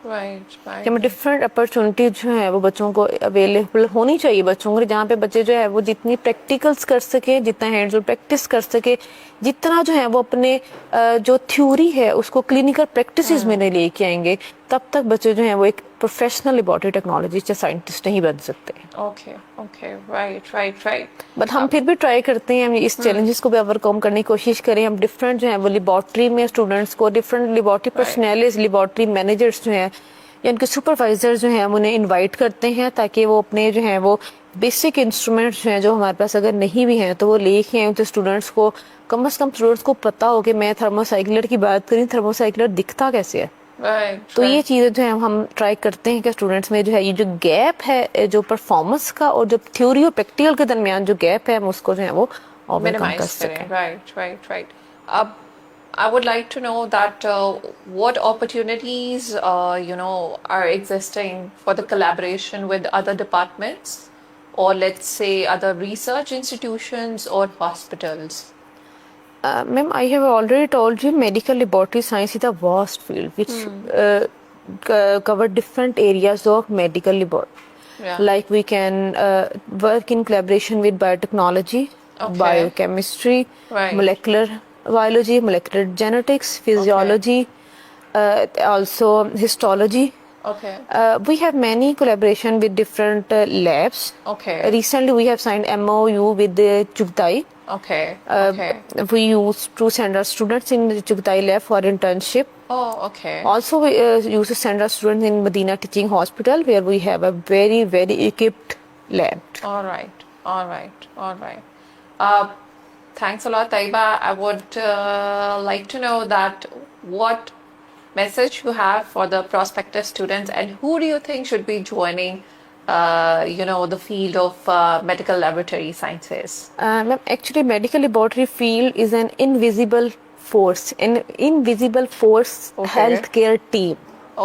Right. कि हमें डिफरेंट अपॉर्चुनिटी जो है वो बच्चों को अवेलेबल होनी चाहिए बच्चों को, जहाँ पे बच्चे जो है वो जितनी प्रैक्टिकल्स कर सके, जितना हैंड्स ऑन प्रैक्टिस कर सके, जितना जो है वो अपने जो थ्योरी है उसको क्लिनिकल प्रैक्टिसेस में नहीं लेके आएंगे, तब तक बच्चे जो है वो एक प्रोफेशनल लेबोरेटरी टेक्नोलॉजिस्ट या साइंटिस्ट नहीं बन सकते। Okay. Right. बट हम फिर भी ट्राई करते हैं, हम इस चैलेंजेस को भी ओवरकम करने की कोशिश करें। हम डिफरेंट जो है वो लेबोरेटरी में स्टूडेंट्स को, different laboratory personalities, laboratory managers जो हैं या उनके सुपरवाइजर जो हैं हम उन्हें इनवाइट करते हैं ताकि वो अपने जो है वो बेसिक इंस्ट्रूमेंट्स हैं जो हमारे पास अगर नहीं भी हैं तो वो लेके आए तो स्टूडेंट्स को कम से कम स्टूडेंट्स को पता हो कि मैं थर्मोसाइक्लर की बात करी, थर्मोसाइक्लर दिखता कैसे है। Right, तो ये right. चीज़ें जो है हम ट्राई करते हैं कि स्टूडेंट्स में जो है ये जो गैप है जो परफॉर्मेंस का और जो थ्योरी और प्रैक्टिकल के दरमियान जो गैप है हम उसको जो है वो ओवरकम कर Minimize सकें। करें. Right, right, right. I would like to know that what opportunities are existing for the collaboration with other departments, or let's say other research institutions or hospitals. Ma'am, I have already told you medical laboratory science is a vast field which cover different areas of medical laboratory. Yeah. Like we can work in collaboration with biotechnology, Okay. biochemistry, Right. molecular biology, molecular genetics, physiology, also histology. Okay. We have many collaboration with different labs. Okay. Recently, we have signed MOU with the Chugtai. Okay. Okay. We used to send our students in the Chugtai lab for internship. Oh, okay. Also, we used to send our students in Medina Teaching Hospital, where we have a very, very equipped lab. All right. All right. All right. Thanks a lot, Taiba. I would like to know that what message you have for the prospective students, and who do you think should be joining, the field of medical laboratory sciences? Ma'am, actually, medical laboratory field is an invisible force, an invisible force Okay. healthcare team.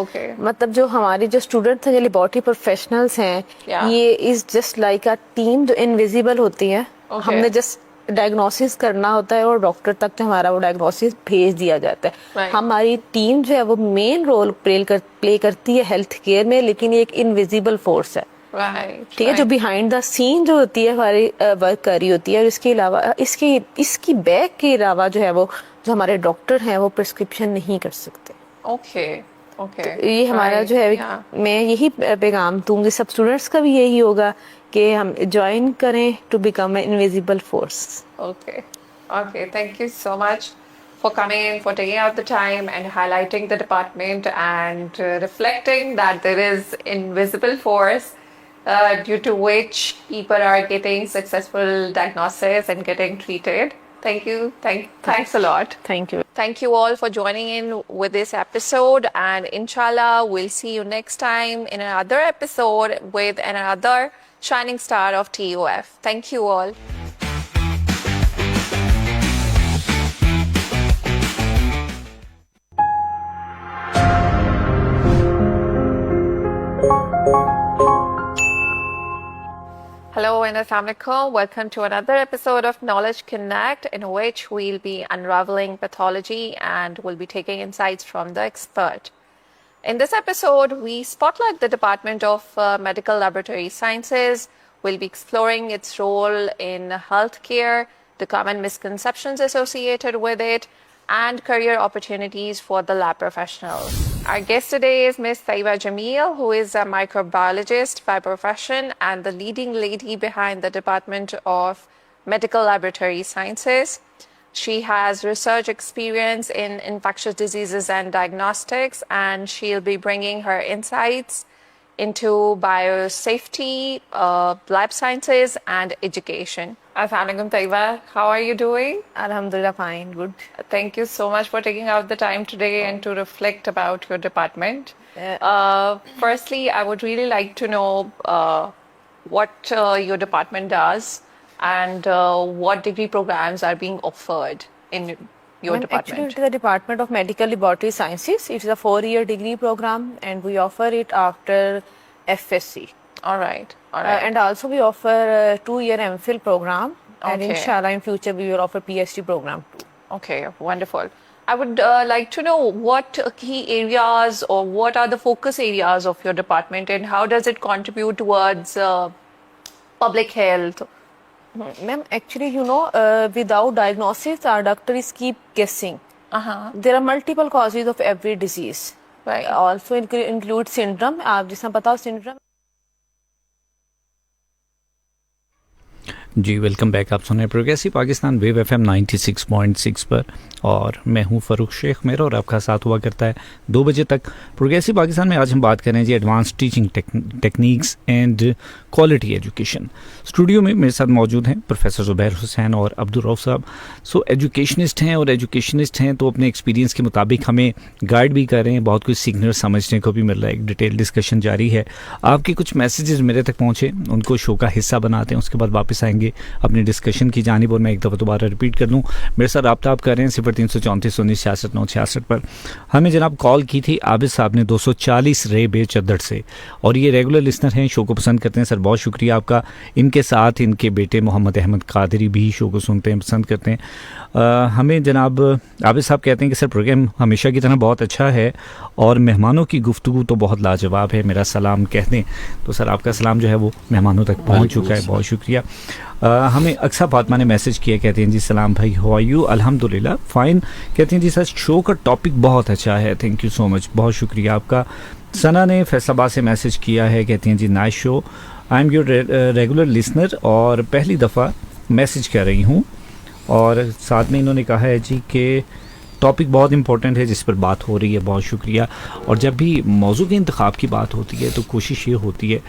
Okay. मतलब जो हमारे जो students हैं जो laboratory professionals हैं Yeah. ये is just like a team जो invisible होती है। Okay. हमने जस्ट डायग्नोसिस करना होता है और डॉक्टर तक जो हमारा वो डायग्नोसिस भेज दिया जाता है। Right. हमारी टीम जो है वो मेन रोल प्ले करती है हेल्थ केयर में, लेकिन ये एक इनविजिबल फोर्स है। Right. ठीक है, जो बिहाइंड द सीन जो होती है हमारी वर्क कर रही होती है, और इसके अलावा इसकी बैक के अलावा जो है वो जो हमारे डॉक्टर हैं वो प्रिस्क्रिप्शन नहीं कर सकते। Okay. Okay. ये हमारा Right. जो है Yeah. मैं यही पैगाम दूंगी सब स्टूडेंट्स का भी यही होगा कि हम ज्वाइन करें to become a invisible force. Okay. Okay. Thank you so much for coming, for taking out the time and highlighting the department and reflecting that there is invisible force due to which people are getting successful diagnosis and getting treated. Thank you. Thanks a lot. Thank you. Thank you all for joining in with this episode, and inshallah, we'll see you next time in another episode with another shining star of TOF. Thank you all. Hello and Assalamualaikum. Welcome to another episode of Knowledge Connect, in which we'll be unraveling pathology and we'll be taking insights from the expert. In this episode, we spotlight the Department of Medical Laboratory Sciences. We'll be exploring its role in healthcare, the common misconceptions associated with it, and career opportunities for the lab professionals. Our guest today is Ms. Taiba Jamil, who is a microbiologist by profession and the leading lady behind the Department of Medical Laboratory Sciences. She has research experience in infectious diseases and diagnostics, and she'll be bringing her insights into biosafety, lab sciences, and education. Assalamualaikum Taiba, how are you doing? Alhamdulillah, fine, good. Thank you so much for taking out the time today and to reflect about your department. Firstly, I would really like to know what your department does and what degree programs are being offered in your Actually, department. it is the Department of Medical Laboratory Sciences. It is a 4-year degree program, and we offer it after FSc. All right, all right. And also we offer a 2-year MPhil program, and Okay. inshallah in future we will offer PhD program too. Okay, wonderful. I would like to know what key areas or what are the focus areas of your department and how does it contribute towards public health? Ma'am, actually, without diagnosis, our doctors keep guessing. There are multiple causes of every disease. Right. Also include syndrome. आप जिसमें पता हो syndrome. जी welcome back. आप सुन रहे हैं progressive Pakistan wave FM 96.6 पर और मैं हूं फ़रूख शेख मेरा और आपका साथ हुआ करता है 2 बजे तक प्रोग्रेसिव पाकिस्तान में। आज हम बात करें जी advance teaching techniques and quality education. Studio में मेरे साथ मौजूद हैं प्रोफेसर ज़ुबैर हुसैन और अब्दुल रऊफ साहब। सो एजुकेशनिस्ट हैं और एजुकेशनिस्ट हैं तो अपने एक्सपीरियंस के मुताबिक हमें गाइड भी कर रहे हैं, बहुत कुछ सीखने और समझने को भी मिल रहा है। एक डिटेल डिस्कशन जारी है। आपके कुछ मैसेजेस मेरे तक पहुँचे, उनको शो का हिस्सा बनाते हैं, उसके बाद वापस आएंगे अपनी डिस्कशन की जानिब। और मैं एक दफ़ा दोबारा रिपीट कर दूं, मेरे साथ रब्ता आप कर रहे हैं 0334196696 पर। हमें जनाब कॉल की थी आबिद साहब ने 240 रे बे चद्दड़ से, और ये रेगुलर लिसनर हैं, शो को पसंद करते हैं। सर बहुत शुक्रिया आपका। इनके साथ इनके बेटे मोहम्मद अहमद कादरी भी शो को सुनते हैं, पसंद करते हैं। हमें जनाब आबिद साहब कहते हैं कि सर प्रोग्राम हमेशा की तरह बहुत अच्छा है और मेहमानों की गुफ्तगू तो बहुत लाजवाब है, मेरा सलाम कह दें। तो सर आपका सलाम जो है वो मेहमानों तक पहुँच चुका है, बहुत शुक्रिया। हमें अक्सा फातिमा ने मैसेज किया, कहते हैं जी सलाम भाई, हाउ आर यू? अल्हम्दुलिल्लाह फाइन। कहते हैं जी सर शो का टॉपिक बहुत अच्छा है, थैंक यू सो मच, बहुत शुक्रिया आपका। सना ने फैसलाबाद से मैसेज किया है, कहती हैं जी nice show, I am your regular listener और पहली दफ़ा मैसेज कर रही हूँ। और साथ में इन्होंने कहा है जी कि टॉपिक बहुत इंपॉर्टेंट है जिस पर बात हो रही है, बहुत शुक्रिया। और जब भी मौजू के इंतखाब की बात होती है तो कोशिश ये होती है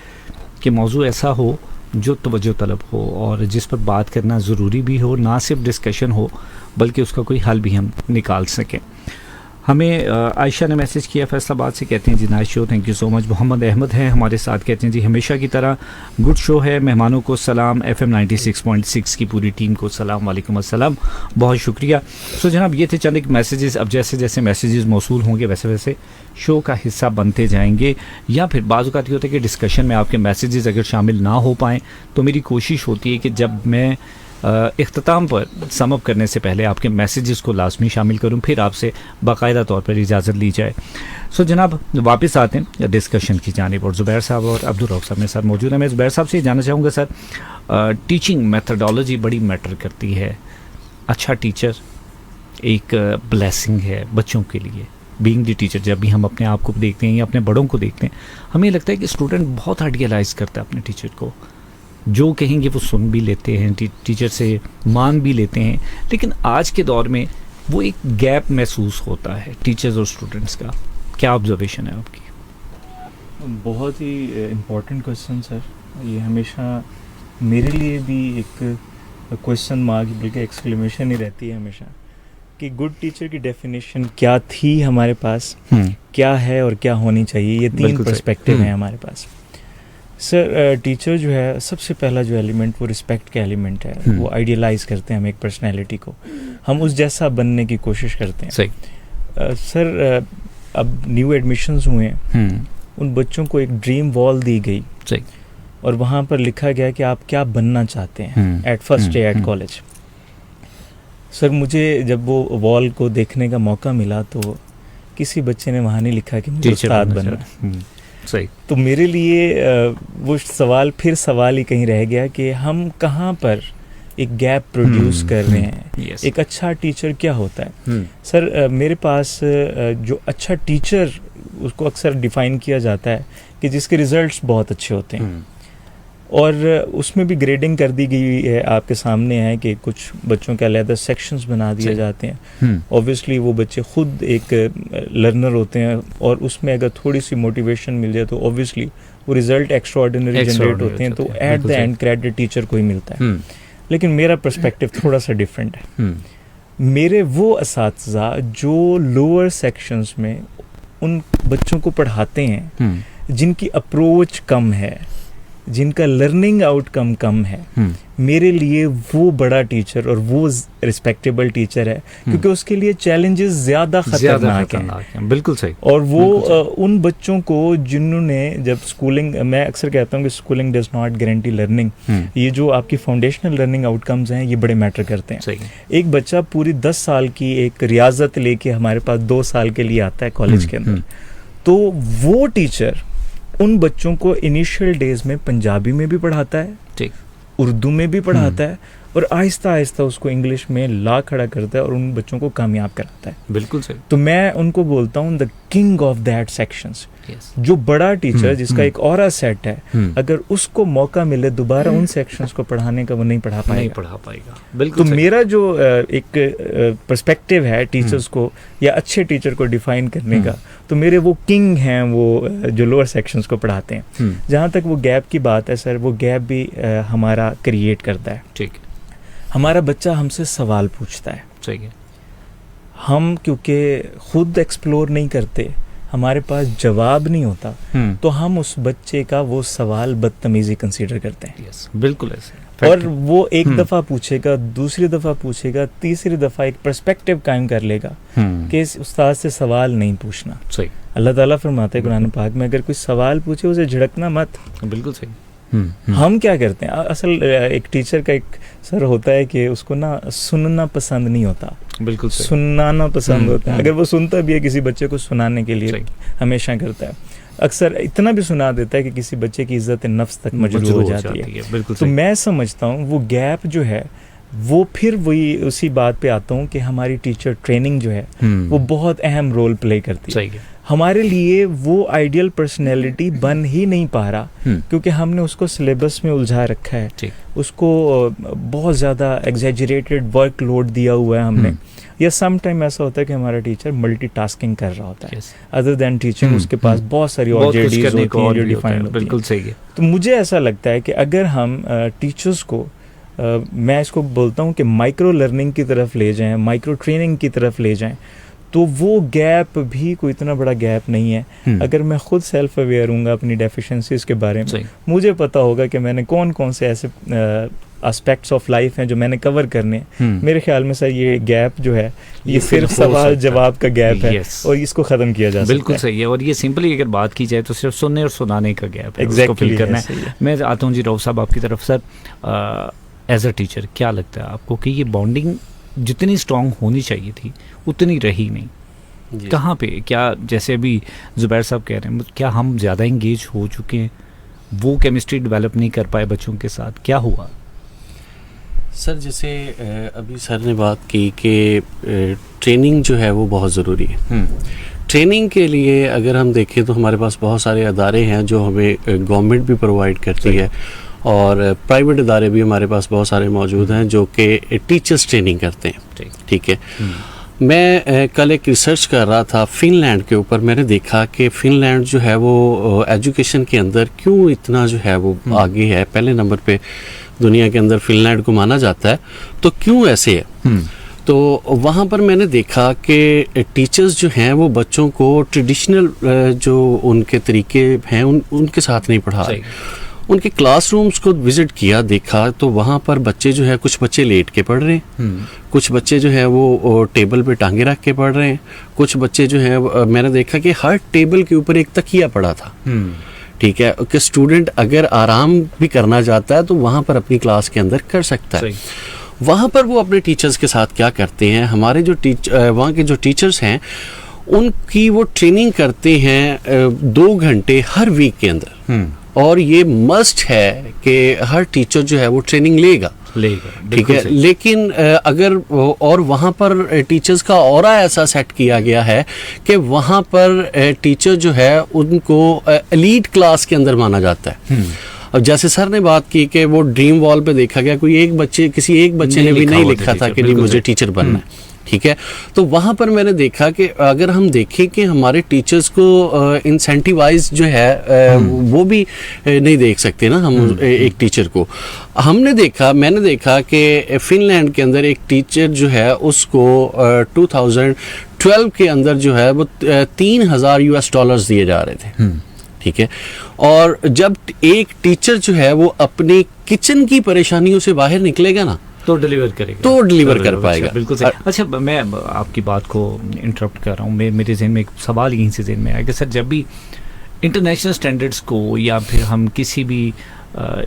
कि मौजू ऐसा हो जो तवज्जो तलब हो और जिस पर बात करना ज़रूरी भी हो, ना सिर्फ डिस्कशन हो बल्कि उसका कोई हल भी हम निकाल सकें। हमें आयशा ने मैसेज किया फैसलाबाद से, कहते हैं जी nice show, thank you so much. Mohammad Ahmed हैं हमारे साथ, कहते हैं जी हमेशा की तरह गुड शो है, मेहमानों को सलाम, FM 96.6 की पूरी टीम को सलाम, वालेकुम अस्सलाम, बहुत शुक्रिया। सो जनाब ये थे चंद एक मैसेजेस। अब जैसे जैसे मैसेजेस मौसूल होंगे वैसे वैसे शो का हिस्सा बनते जाएंगे, या फिर बाज़ औक़ात ये होता है कि डिस्कशन में आपके मैसेजेस अगर शामिल ना हो पाएँ तो मेरी कोशिश होती है कि जब मैं इख्तिताम पर सम अप करने से पहले आपके मैसेजेस को लाजमी शामिल करूं, फिर आपसे बाकायदा तौर पर इजाज़त ली जाए। सो जनाब वापस आते हैं डिस्कशन की जानिब और ज़ुबैर साहब और अब्दुल रऊफ साहब मेरे साथ मौजूद हैं। मैं ज़ुबैर साहब से ये जानना चाहूँगा सर, टीचिंग मेथडोलॉजी बड़ी मैटर करती है। अच्छा टीचर एक ब्लेसिंग है बच्चों के लिए। बीइंग द टीचर, जब भी हम अपने आप को देखते हैं या अपने बड़ों को देखते हैं, हमें लगता है कि स्टूडेंट बहुत आइडियलाइज़ करता है अपने टीचर को, जो कहेंगे वो सुन भी लेते हैं, टीचर से मान भी लेते हैं। लेकिन आज के दौर में वो एक गैप महसूस होता है टीचर्स और स्टूडेंट्स का। क्या ऑब्जर्वेशन है आपकी? बहुत ही इम्पोर्टेंट क्वेश्चन सर, ये हमेशा मेरे लिए भी एक क्वेश्चन मार्क बल्कि एक्सक्लेमेशन ही रहती है हमेशा कि गुड टीचर की डेफिनेशन क्या थी हमारे पास, क्या है और क्या होनी चाहिए। ये 3 पर्सपेक्टिव हैं हमारे पास। सर टीचर जो है सबसे पहला जो एलिमेंट वो रिस्पेक्ट का एलिमेंट है। वो आइडियलाइज करते हैं हम एक पर्सनैलिटी को, हम उस जैसा बनने की कोशिश करते हैं। सही। सर अब न्यू एडमिशन्स हुए हैं, उन बच्चों को एक ड्रीम वॉल दी गई। सही। और वहाँ पर लिखा गया कि आप क्या बनना चाहते हैं at first day at college. Sir मुझे जब वो वॉल को देखने का मौका मिला तो किसी बच्चे ने वहाँ नहीं लिखा कि मुझे उस्ताद बनना। सही। तो मेरे लिए वो सवाल ही कहीं रह गया कि हम कहाँ पर एक गैप प्रोड्यूस कर रहे हैं। एक अच्छा टीचर क्या होता है? सर मेरे पास जो अच्छा टीचर उसको अक्सर डिफाइन किया जाता है कि जिसके रिजल्ट्स बहुत अच्छे होते हैं, और उसमें भी ग्रेडिंग कर दी गई है, आपके सामने है कि कुछ बच्चों के अलग सेक्शंस बना दिए जाते हैं। ऑब्वियसली वो बच्चे खुद एक लर्नर होते हैं और उसमें अगर थोड़ी सी मोटिवेशन मिल जाए तो ऑब्वियसली वो रिजल्ट एक्स्ट्राऑर्डिनरी जनरेट होते हैं, तो at the end credit teacher को ही मिलता है। लेकिन मेरा पर्सपेक्टिव थोड़ा सा डिफरेंट है। मेरे वो असातिज़ा जो लोअर सेक्शंस में उन बच्चों को पढ़ाते हैं जिनकी अप्रोच कम है, जिनका लर्निंग आउटकम कम है, मेरे लिए वो बड़ा टीचर और वो रिस्पेक्टेबल टीचर है, क्योंकि उसके लिए चैलेंजेस ज़्यादा खतरनाक हैं। बिल्कुल सही। और वो उन बच्चों को जिन्होंने जब स्कूलिंग, मैं अक्सर कहता हूँ कि schooling does not guarantee learning, ये जो आपकी फाउंडेशनल लर्निंग आउटकम्स हैं ये बड़े मैटर करते हैं। एक बच्चा पूरी 10 साल की एक रियाजत लेके हमारे पास 2 साल के लिए आता है कॉलेज के अंदर, तो वो टीचर उन बच्चों को इनिशियल डेज में पंजाबी में भी पढ़ाता है, उर्दू में भी पढ़ाता है, और आहिस्ता आहिस्ता उसको इंग्लिश में ला खड़ा करता है और उन बच्चों को कामयाब कराता है। बिल्कुल सही। तो मैं उनको बोलता हूँ the king of that sections. Yes. जो बड़ा टीचर जिसका एक ऑरा सेट है, अगर उसको मौका मिले दोबारा उन सेक्शंस को पढ़ाने का, वो नहीं पढ़ा पाएगा। बिल्कुल। तो मेरा जो एक पर्सपेक्टिव है टीचर्स को या अच्छे टीचर को डिफाइन करने का, तो मेरे वो किंग हैं वो जो लोअर सेक्शंस को पढ़ाते हैं। जहाँ तक वो गैप की बात है सर, वो गैप भी हमारा क्रिएट करता है। ठीक। हमारा बच्चा हमसे सवाल पूछता है, सही है। हम क्योंकि खुद एक्सप्लोर नहीं करते, हमारे पास जवाब नहीं होता, तो हम उस बच्चे का वो सवाल बदतमीजी कंसीडर करते हैं। यस, बिल्कुल ऐसे। और वो एक दफा पूछेगा, दूसरी दफा पूछेगा, तीसरी दफा एक पर्सपेक्टिव कायम कर लेगा कि इस उस्ताद से सवाल नहीं पूछना। सही। अल्लाह ताला फरमाते हैं कुरान पाक में, अगर कोई सवाल पूछे उसे झिड़कना मत। बिल्कुल सही। हम क्या करते हैं, असल एक टीचर का एक सर होता है कि उसको ना सुनना पसंद नहीं होता, बिल्कुल सही। सुनाना पसंद होता है। अगर वो सुनता भी है किसी बच्चे को सुनाने के लिए हमेशा करता है, अक्सर इतना भी सुना देता है कि किसी बच्चे की इज्जत नफ्स तक मजरूह हो जाती है। बिल्कुल। तो मैं समझता हूँ वो गैप जो है वो फिर वही उसी बात पे आता हूँ कि हमारी टीचर ट्रेनिंग जो है वो बहुत अहम रोल प्ले करती है। हमारे लिए वो आइडियल पर्सनैलिटी बन ही नहीं पा रहा क्योंकि हमने उसको सिलेबस में उलझा रखा है, उसको बहुत ज़्यादा एग्जैजरेटेड वर्कलोड दिया हुआ है हमने, या सम टाइम ऐसा होता है कि हमारा टीचर मल्टीटास्किंग कर रहा होता है। अदर देन टीचिंग उसके पास बहुत सारी ऑब्जेक्टिव्स होती हैं जो डिफाइंड होती हैं। बिल्कुल सही है। तो मुझे ऐसा लगता है कि अगर हम टीचर्स को मैं इसको बोलता हूँ कि माइक्रो लर्निंग की तरफ ले जाएं, माइक्रो ट्रेनिंग की तरफ ले जाएं, तो वो गैप भी कोई इतना बड़ा गैप नहीं है। अगर मैं खुद सेल्फ अवेयर हूँगा अपनी डेफिशिएंसीज के बारे में, मुझे पता होगा कि मैंने कौन कौन से ऐसे एस्पेक्ट्स ऑफ लाइफ हैं जो मैंने कवर करने हैं। मेरे ख्याल में सर ये गैप जो है ये सिर्फ सवाल जवाब का गैप है और इसको ख़त्म किया जा सकता है। बिल्कुल सही है। और ये सिंपली अगर बात की जाए तो सिर्फ सुनने और सुनाने का गैप है, उसको फिल करना है। मैं आता हूँ जी रऊफ साहब आपकी तरफ। सर एज अ टीचर क्या लगता है आपको कि ये बॉन्डिंग जितनी स्ट्रॉन्ग होनी चाहिए थी उतनी रही नहीं? कहाँ पे, क्या जैसे अभी ज़ुबैर साहब कह रहे हैं, क्या हम ज़्यादा इंगेज हो चुके हैं, वो केमिस्ट्री डेवलप नहीं कर पाए बच्चों के साथ, क्या हुआ? सर जैसे अभी सर ने बात की कि ट्रेनिंग जो है वो बहुत ज़रूरी है। ट्रेनिंग के लिए अगर हम देखें तो हमारे पास बहुत सारे अदारे हैं जो हमें गवर्नमेंट भी प्रोवाइड करती है और प्राइवेट इदारे भी हमारे पास बहुत सारे मौजूद हैं जो कि टीचर्स ट्रेनिंग करते हैं। ठीक है। मैं कल एक रिसर्च कर रहा था फिनलैंड के ऊपर। मैंने देखा कि फिनलैंड जो है वो एजुकेशन के अंदर क्यों इतना जो है वो आगे है, पहले नंबर पे दुनिया के अंदर फिनलैंड को माना जाता है, तो क्यों ऐसे है? तो वहाँ पर मैंने देखा कि टीचर्स जो हैं वो बच्चों को ट्रेडिशनल जो उनके तरीके हैं उनके साथ नहीं पढ़ा रहे। उनके क्लासरूम्स को विजिट किया, देखा तो वहाँ पर बच्चे जो है, कुछ बच्चे लेट के पढ़ रहे हैं, कुछ बच्चे जो है वो टेबल पे टांगे रख के पढ़ रहे हैं, कुछ बच्चे जो है मैंने देखा कि हर टेबल के ऊपर एक तकिया पड़ा था। ठीक है, कि स्टूडेंट अगर आराम भी करना चाहता है तो वहाँ पर अपनी क्लास के अंदर कर सकता है। वहाँ पर वो अपने टीचर्स के साथ क्या करते हैं, हमारे जो वहाँ के जो टीचर्स हैं उनकी वो ट्रेनिंग करते हैं 2 घंटे हर वीक के अंदर, और ये मस्ट है कि हर टीचर जो है वो ट्रेनिंग लेगा। ठीक है। लेकिन अगर और वहाँ पर टीचर्स का ऑरा ऐसा सेट किया गया है कि वहाँ पर टीचर जो है उनको एलीट क्लास के अंदर माना जाता है। अब जैसे सर ने बात की कि वो ड्रीम वॉल पे देखा गया, किसी एक बच्चे ने भी नहीं लिखा था कि मुझे टीचर बनना है। ठीक है। तो वहाँ पर मैंने देखा कि अगर हम देखें कि हमारे टीचर्स को इंसेंटिवाइज जो है वो भी नहीं देख सकते ना हम एक टीचर को। मैंने देखा कि फिनलैंड के अंदर एक टीचर जो है उसको 2012 के अंदर जो है वो $3,000 दिए जा रहे थे। ठीक है। और जब एक टीचर जो है वो अपनी किचन की परेशानियों से बाहर निकलेगा ना तो डिलीवर करेगा, तो डिलीवर कर पाएगा। बिल्कुल सही। अच्छा, मैं आपकी बात को इंटरप्ट कर रहा हूँ। मेरे जहन में एक सवाल यहीं से जहन में आया कि सर जब भी इंटरनेशनल स्टैंडर्ड्स को या फिर हम किसी भी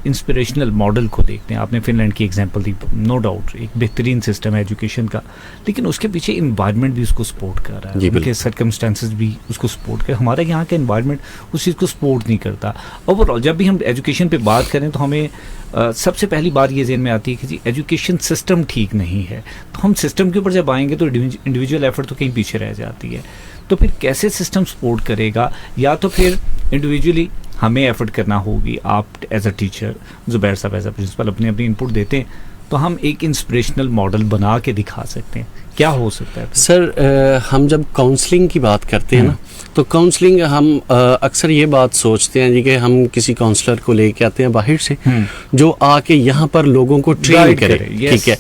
इंस्पिरेशनल मॉडल को देखते हैं। आपने फिनलैंड की एग्जांपल दी, नो डाउट एक बेहतरीन सिस्टम है एजुकेशन का, लेकिन उसके पीछे इन्वायरमेंट भी उसको सपोर्ट कर रहा है, उनके सर्कमस्टेंसेस भी उसको सपोर्ट कर। हमारे यहाँ का इन्वायरमेंट उस चीज़ को सपोर्ट नहीं करता। ओवरऑल जब भी हम एजुकेशन पे बात करें तो हमें सबसे पहली बात ये ज़हन में आती है कि जी एजुकेशन सिस्टम ठीक नहीं है। तो हम सिस्टम के ऊपर जब आएंगे तो इंडिविजुअल एफर्ट तो कहीं पीछे रह जाती है। तो फिर कैसे सिस्टम सपोर्ट करेगा, या तो फिर इंडिविजुअली हमें एफर्ट करना होगी। आप एज अ टीचर, ज़ुबैर साहब एज अ प्रिंसिपल अपनी अपनी इनपुट देते हैं तो हम एक इंस्पिरेशनल मॉडल बना के दिखा सकते हैं। क्या हो सकता है सर? हम जब काउंसलिंग की बात करते हैं ना, तो काउंसलिंग हम अक्सर ये बात सोचते हैं जी कि हम किसी काउंसलर को लेके आते हैं बाहर से जो आके यहाँ पर लोगों को ट्रेन करे, ठीक है।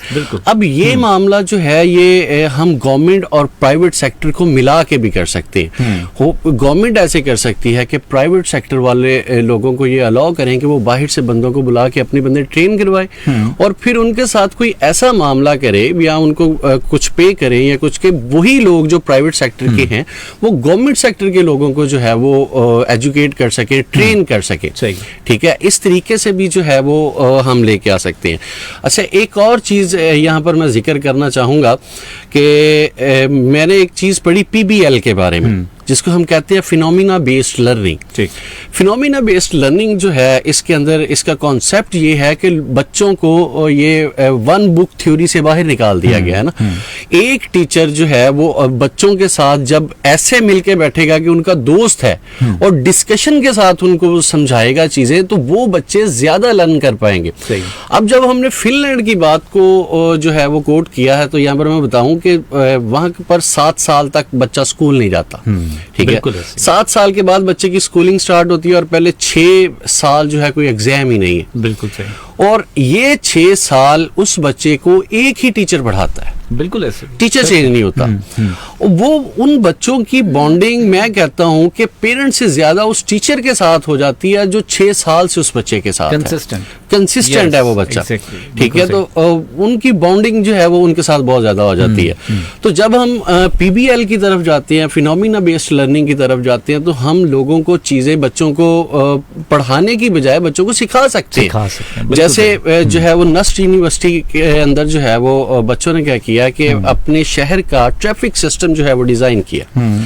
अब ये मामला जो है ये हम गवर्नमेंट और प्राइवेट सेक्टर को मिला के भी कर सकते हैं। गवर्नमेंट ऐसे कर सकती है कि प्राइवेट सेक्टर वाले लोगों को ये अलाउ करें कि वो बाहर से बंदों को बुला के अपने बंदे ट्रेन करवाए और फिर उनके साथ कोई ऐसा मामला करे या उनको कुछ पे करें या कुछ के वही लोग जो प्राइवेट सेक्टर के हैं वो गवर्नमेंट सेक्टर के लोगों को जो है वो एजुकेट कर सके, ट्रेन कर सके, ठीक है। इस तरीके से भी जो है वो हम लेके आ सकते हैं। अच्छा, एक और चीज़ यहाँ पर मैं जिक्र करना चाहूँगा कि मैंने एक चीज़ पढ़ी PBL के बारे में, जिसको हम कहते हैं phenomena based learning. Phenomena based learning जो है इसके अंदर इसका कॉन्सेप्ट ये है कि बच्चों को ये वन बुक थ्योरी से बाहर निकाल दिया गया है ना। एक टीचर जो है वो बच्चों के साथ जब ऐसे मिलके बैठेगा कि उनका दोस्त है और डिस्कशन के साथ उनको समझाएगा चीजें, तो वो बच्चे ज्यादा लर्न कर पाएंगे। अब जब हमने फिनलैंड की बात को जो है वो कोट किया है, तो यहाँ पर मैं बताऊं कि वहां पर 7 साल तक बच्चा स्कूल नहीं जाता, ठीक है। 7 साल के बाद बच्चे की स्कूलिंग स्टार्ट होती है और पहले 6 साल जो है कोई एग्जाम ही नहीं है। बिल्कुल सही। और ये 6 साल उस बच्चे को एक ही टीचर पढ़ाता है, बिल्कुल ऐसे, टीचर चेंज नहीं होता। वो उन बच्चों की बॉन्डिंग मैं कहता हूं कि पेरेंट्स से ज्यादा उस टीचर के साथ हो जाती है जो 6 साल से उस बच्चे के साथ कंसिस्टेंट है वो बच्चा, ठीक है। तो उनकी बॉन्डिंग जो है वो उनके साथ बहुत ज्यादा हो जाती है। तो जब हम PBL की तरफ जाते हैं, फिनोमिना बेस्ड लर्निंग की तरफ जाते हैं, तो हम लोगों को चीजें बच्चों को पढ़ाने की बजाय बच्चों को सिखा सकते हैं। जैसे जो है वो नस्ट यूनिवर्सिटी के अंदर जो है वो बच्चों ने क्या किया कि अपने शहर का ट्रैफिक सिस्टम जो है वो डिजाइन किया।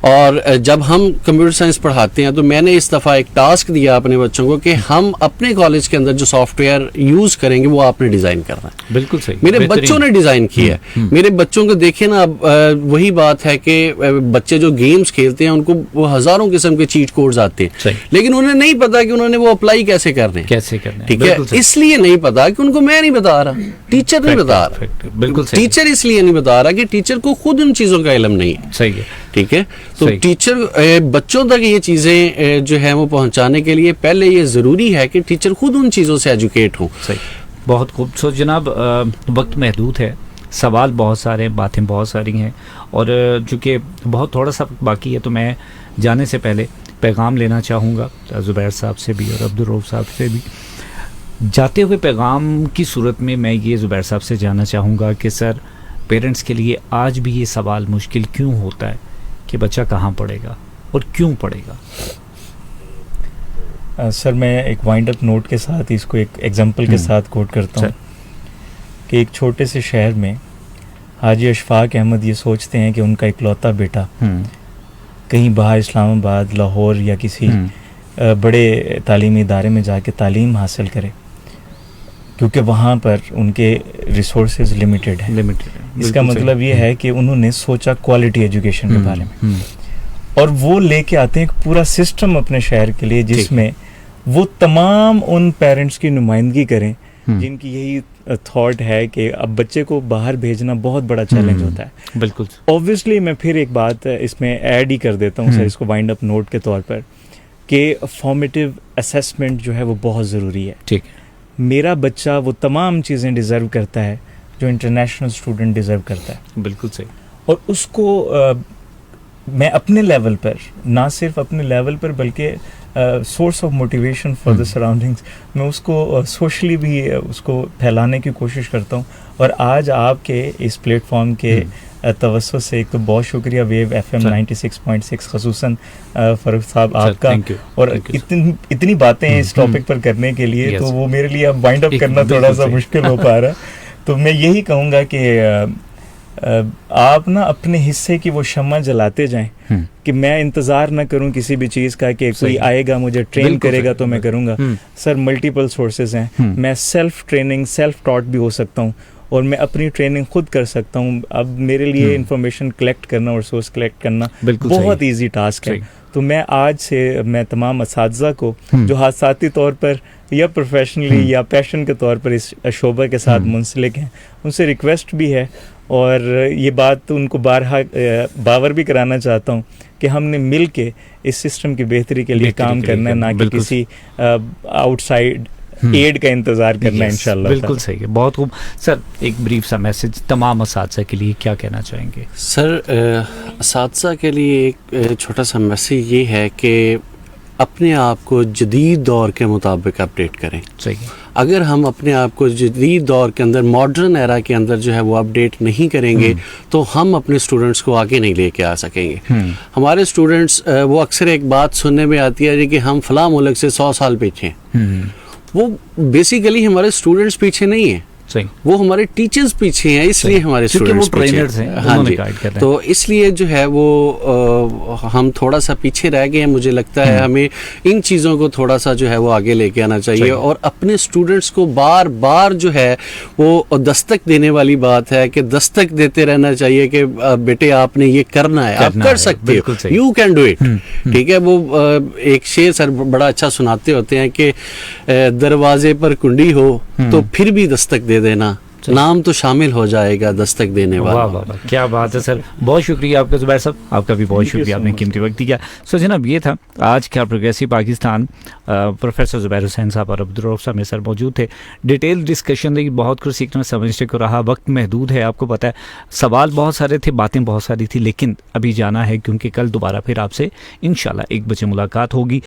और जब हम कंप्यूटर साइंस पढ़ाते हैं तो मैंने इस दफ़ा एक टास्क दिया अपने बच्चों को कि हम अपने कॉलेज के अंदर जो सॉफ्टवेयर यूज करेंगे वो आपने डिजाइन करना है। बिल्कुल सही, मेरे बच्चों ने डिजाइन किया है। मेरे बच्चों को देखे ना, वही बात है कि बच्चे जो गेम्स खेलते हैं उनको वो हजारों किस्म के चीट कोड्स आते हैं, लेकिन उन्हें नहीं पता कि उन्होंने वो अप्लाई कैसे करने, ठीक है। इसलिए नहीं पता कि उनको मैं नहीं बता रहा, टीचर नहीं बता रहा। बिल्कुल टीचर इसलिए नहीं बता रहा कि टीचर को खुद उन चीजों का इल्म नहीं है, सही है, ठीक है। तो टीचर बच्चों तक ये चीज़ें जो है वो पहुंचाने के लिए पहले ये ज़रूरी है कि टीचर खुद उन चीज़ों से एजुकेट हो। सही, बहुत खूबसूरत जनाब। वक्त महदूद है, सवाल बहुत सारे हैं, बातें बहुत सारी हैं, और चूँकि बहुत थोड़ा सा बाकी है तो मैं जाने से पहले पैगाम लेना चाहूँगा ज़ुबैर साहब से भी और अब्दुल रऊफ साहब से भी। जाते हुए पैगाम की सूरत में मैं ये ज़ुबैर साहब से जानना चाहूँगा कि सर, पेरेंट्स के लिए आज भी ये सवाल मुश्किल क्यों होता है कि बच्चा कहाँ पढ़ेगा और क्यों पढ़ेगा? सर, मैं एक वाइंड अप नोट के साथ इसको एक एग्जांपल के साथ कोट करता हूँ कि एक छोटे से शहर में हाजी अशफाक अहमद ये सोचते हैं कि उनका इकलौता बेटा कहीं बाहर इस्लामाबाद, लाहौर या किसी बड़े तालीमी इदारे में जाके तालीम हासिल करे, क्योंकि वहाँ पर उनके रिसोर्सेज लिमिटेड है। इसका मतलब ये है कि उन्होंने सोचा क्वालिटी एजुकेशन के बारे में, और वो लेके आते हैं एक पूरा सिस्टम अपने शहर के लिए जिसमें वो तमाम उन पेरेंट्स की नुमाइंदगी करें जिनकी यही थॉट है कि अब बच्चे को बाहर भेजना बहुत बड़ा चैलेंज होता है। बिल्कुल। ऑब्वियसली मैं फिर एक बात इसमें ऐड ही कर देता हूँ सर, इसको वाइंड अप नोट के तौर पर, कि फॉर्मेटिव असेसमेंट जो है वो बहुत ज़रूरी है। ठीक है। मेरा बच्चा वो तमाम चीज़ें डिज़र्व करता है जो इंटरनेशनल स्टूडेंट डिज़र्व करता है। बिल्कुल सही। और उसको मैं अपने लेवल पर, ना सिर्फ अपने लेवल पर बल्कि source of motivation for the surroundings, मैं उसको सोशली भी उसको फैलाने की कोशिश करता हूँ। और आज आपके इस प्लेटफॉर्म के तवज्जो से एक तो बहुत शुक्रिया वेव FM 96.6 खसूसन फ़ारूक साहब आपका, और इतनी बातें इस टॉपिक पर करने के लिए, तो वो मेरे लिए अब वाइंड अप करना थोड़ा सा मुश्किल हो पा रहा है। तो मैं यही कहूँगा कि आप ना अपने हिस्से की वो शम्मा जलाते जाएं, कि मैं इंतज़ार ना करूं किसी भी चीज़ का कि कोई आएगा मुझे ट्रेन करेगा तो मैं करूंगा। सर मल्टीपल सोर्सेज हैं, मैं सेल्फ ट्रेनिंग, सेल्फ टॉट भी हो सकता हूं, और मैं अपनी ट्रेनिंग खुद कर सकता हूं। अब मेरे लिए इंफॉर्मेशन कलेक्ट करना और सोर्स कलेक्ट करना बहुत ईजी टास्क है। तो मैं आज से मैं तमाम असातिज़ा को जो हादसाती तौर पर या प्रोफेशनली या पैशन के तौर पर इस शोबे के साथ मुंसलिक हैं, उनसे रिक्वेस्ट भी है, और ये बात उनको बारहा बावर भी कराना चाहता हूँ कि हमने मिल के इस सिस्टम की बेहतरी के लिए काम करना है, ना कि किसी आउटसाइड एड का इंतजार करना है। इंशाल्लाह बिल्कुल सही है, बहुत खूब। सर एक ब्रीफ सा मैसेज तमाम असातिज़ा के लिए क्या कहना चाहेंगे? सर असातिज़ा के लिए एक छोटा सा मैसेज ये है कि अपने आप को जदीद दौर के मुताबिक अपडेट करें। सही। अगर हम अपने आप को जदीद दौर के अंदर, मॉडर्न एरा के अंदर जो है वो अपडेट नहीं करेंगे तो हम अपने स्टूडेंट्स को आगे नहीं लेके आ सकेंगे। हमारे स्टूडेंट्स वो अक्सर एक बात सुनने में आती है कि हम फला मुल्क से 100 साल पीछे हैं। वो बेसिकली हमारे स्टूडेंट्स पीछे नहीं है, सही, वो हमारे टीचर्स पीछे हैं, इसलिए हमारे स्टूडेंट्स ट्रेनर्स हैं, हाँ जी, तो इसलिए जो है वो हम थोड़ा सा पीछे रह गए हैं। मुझे लगता है हमें इन चीज़ों को थोड़ा सा जो है वो आगे लेके आना चाहिए, और अपने स्टूडेंट्स को बार बार जो है वो दस्तक देने वाली बात है कि दस्तक देते रहना चाहिए कि बेटे आपने ये करना है, आप कर सकते हो, यू कैन डू इट। ठीक है, वो एक शेर सर बड़ा अच्छा सुनाते होते हैं कि दरवाजे पर कुंडी हो तो फिर भी दस्तक दे देना, नाम तो शामिल हो जाएगा दस्तक देने वाला। वाह वाह वाह, क्या बात है सर, बहुत शुक्रिया आपका ज़ुबैर साहब, आपका भी बहुत शुक्रिया, आपने कीमती वक्त दिया। सो जनाब ये था आज का प्रोग्रेसिव पाकिस्तान। प्रोफेसर ज़ुबैर हुसैन साहब और अब्दुल रऊफ साहब सर मौजूद थे। डिटेल डिस्कशन रही, बहुत कुछ सीखने समझने को रहा। वक्त महदूद है, आपको पता है, सवाल बहुत सारे थे, बातें बहुत सारी थी, लेकिन अभी जाना है क्योंकि कल दोबारा फिर आपसे इंशाल्लाह 1 बजे मुलाकात होगी।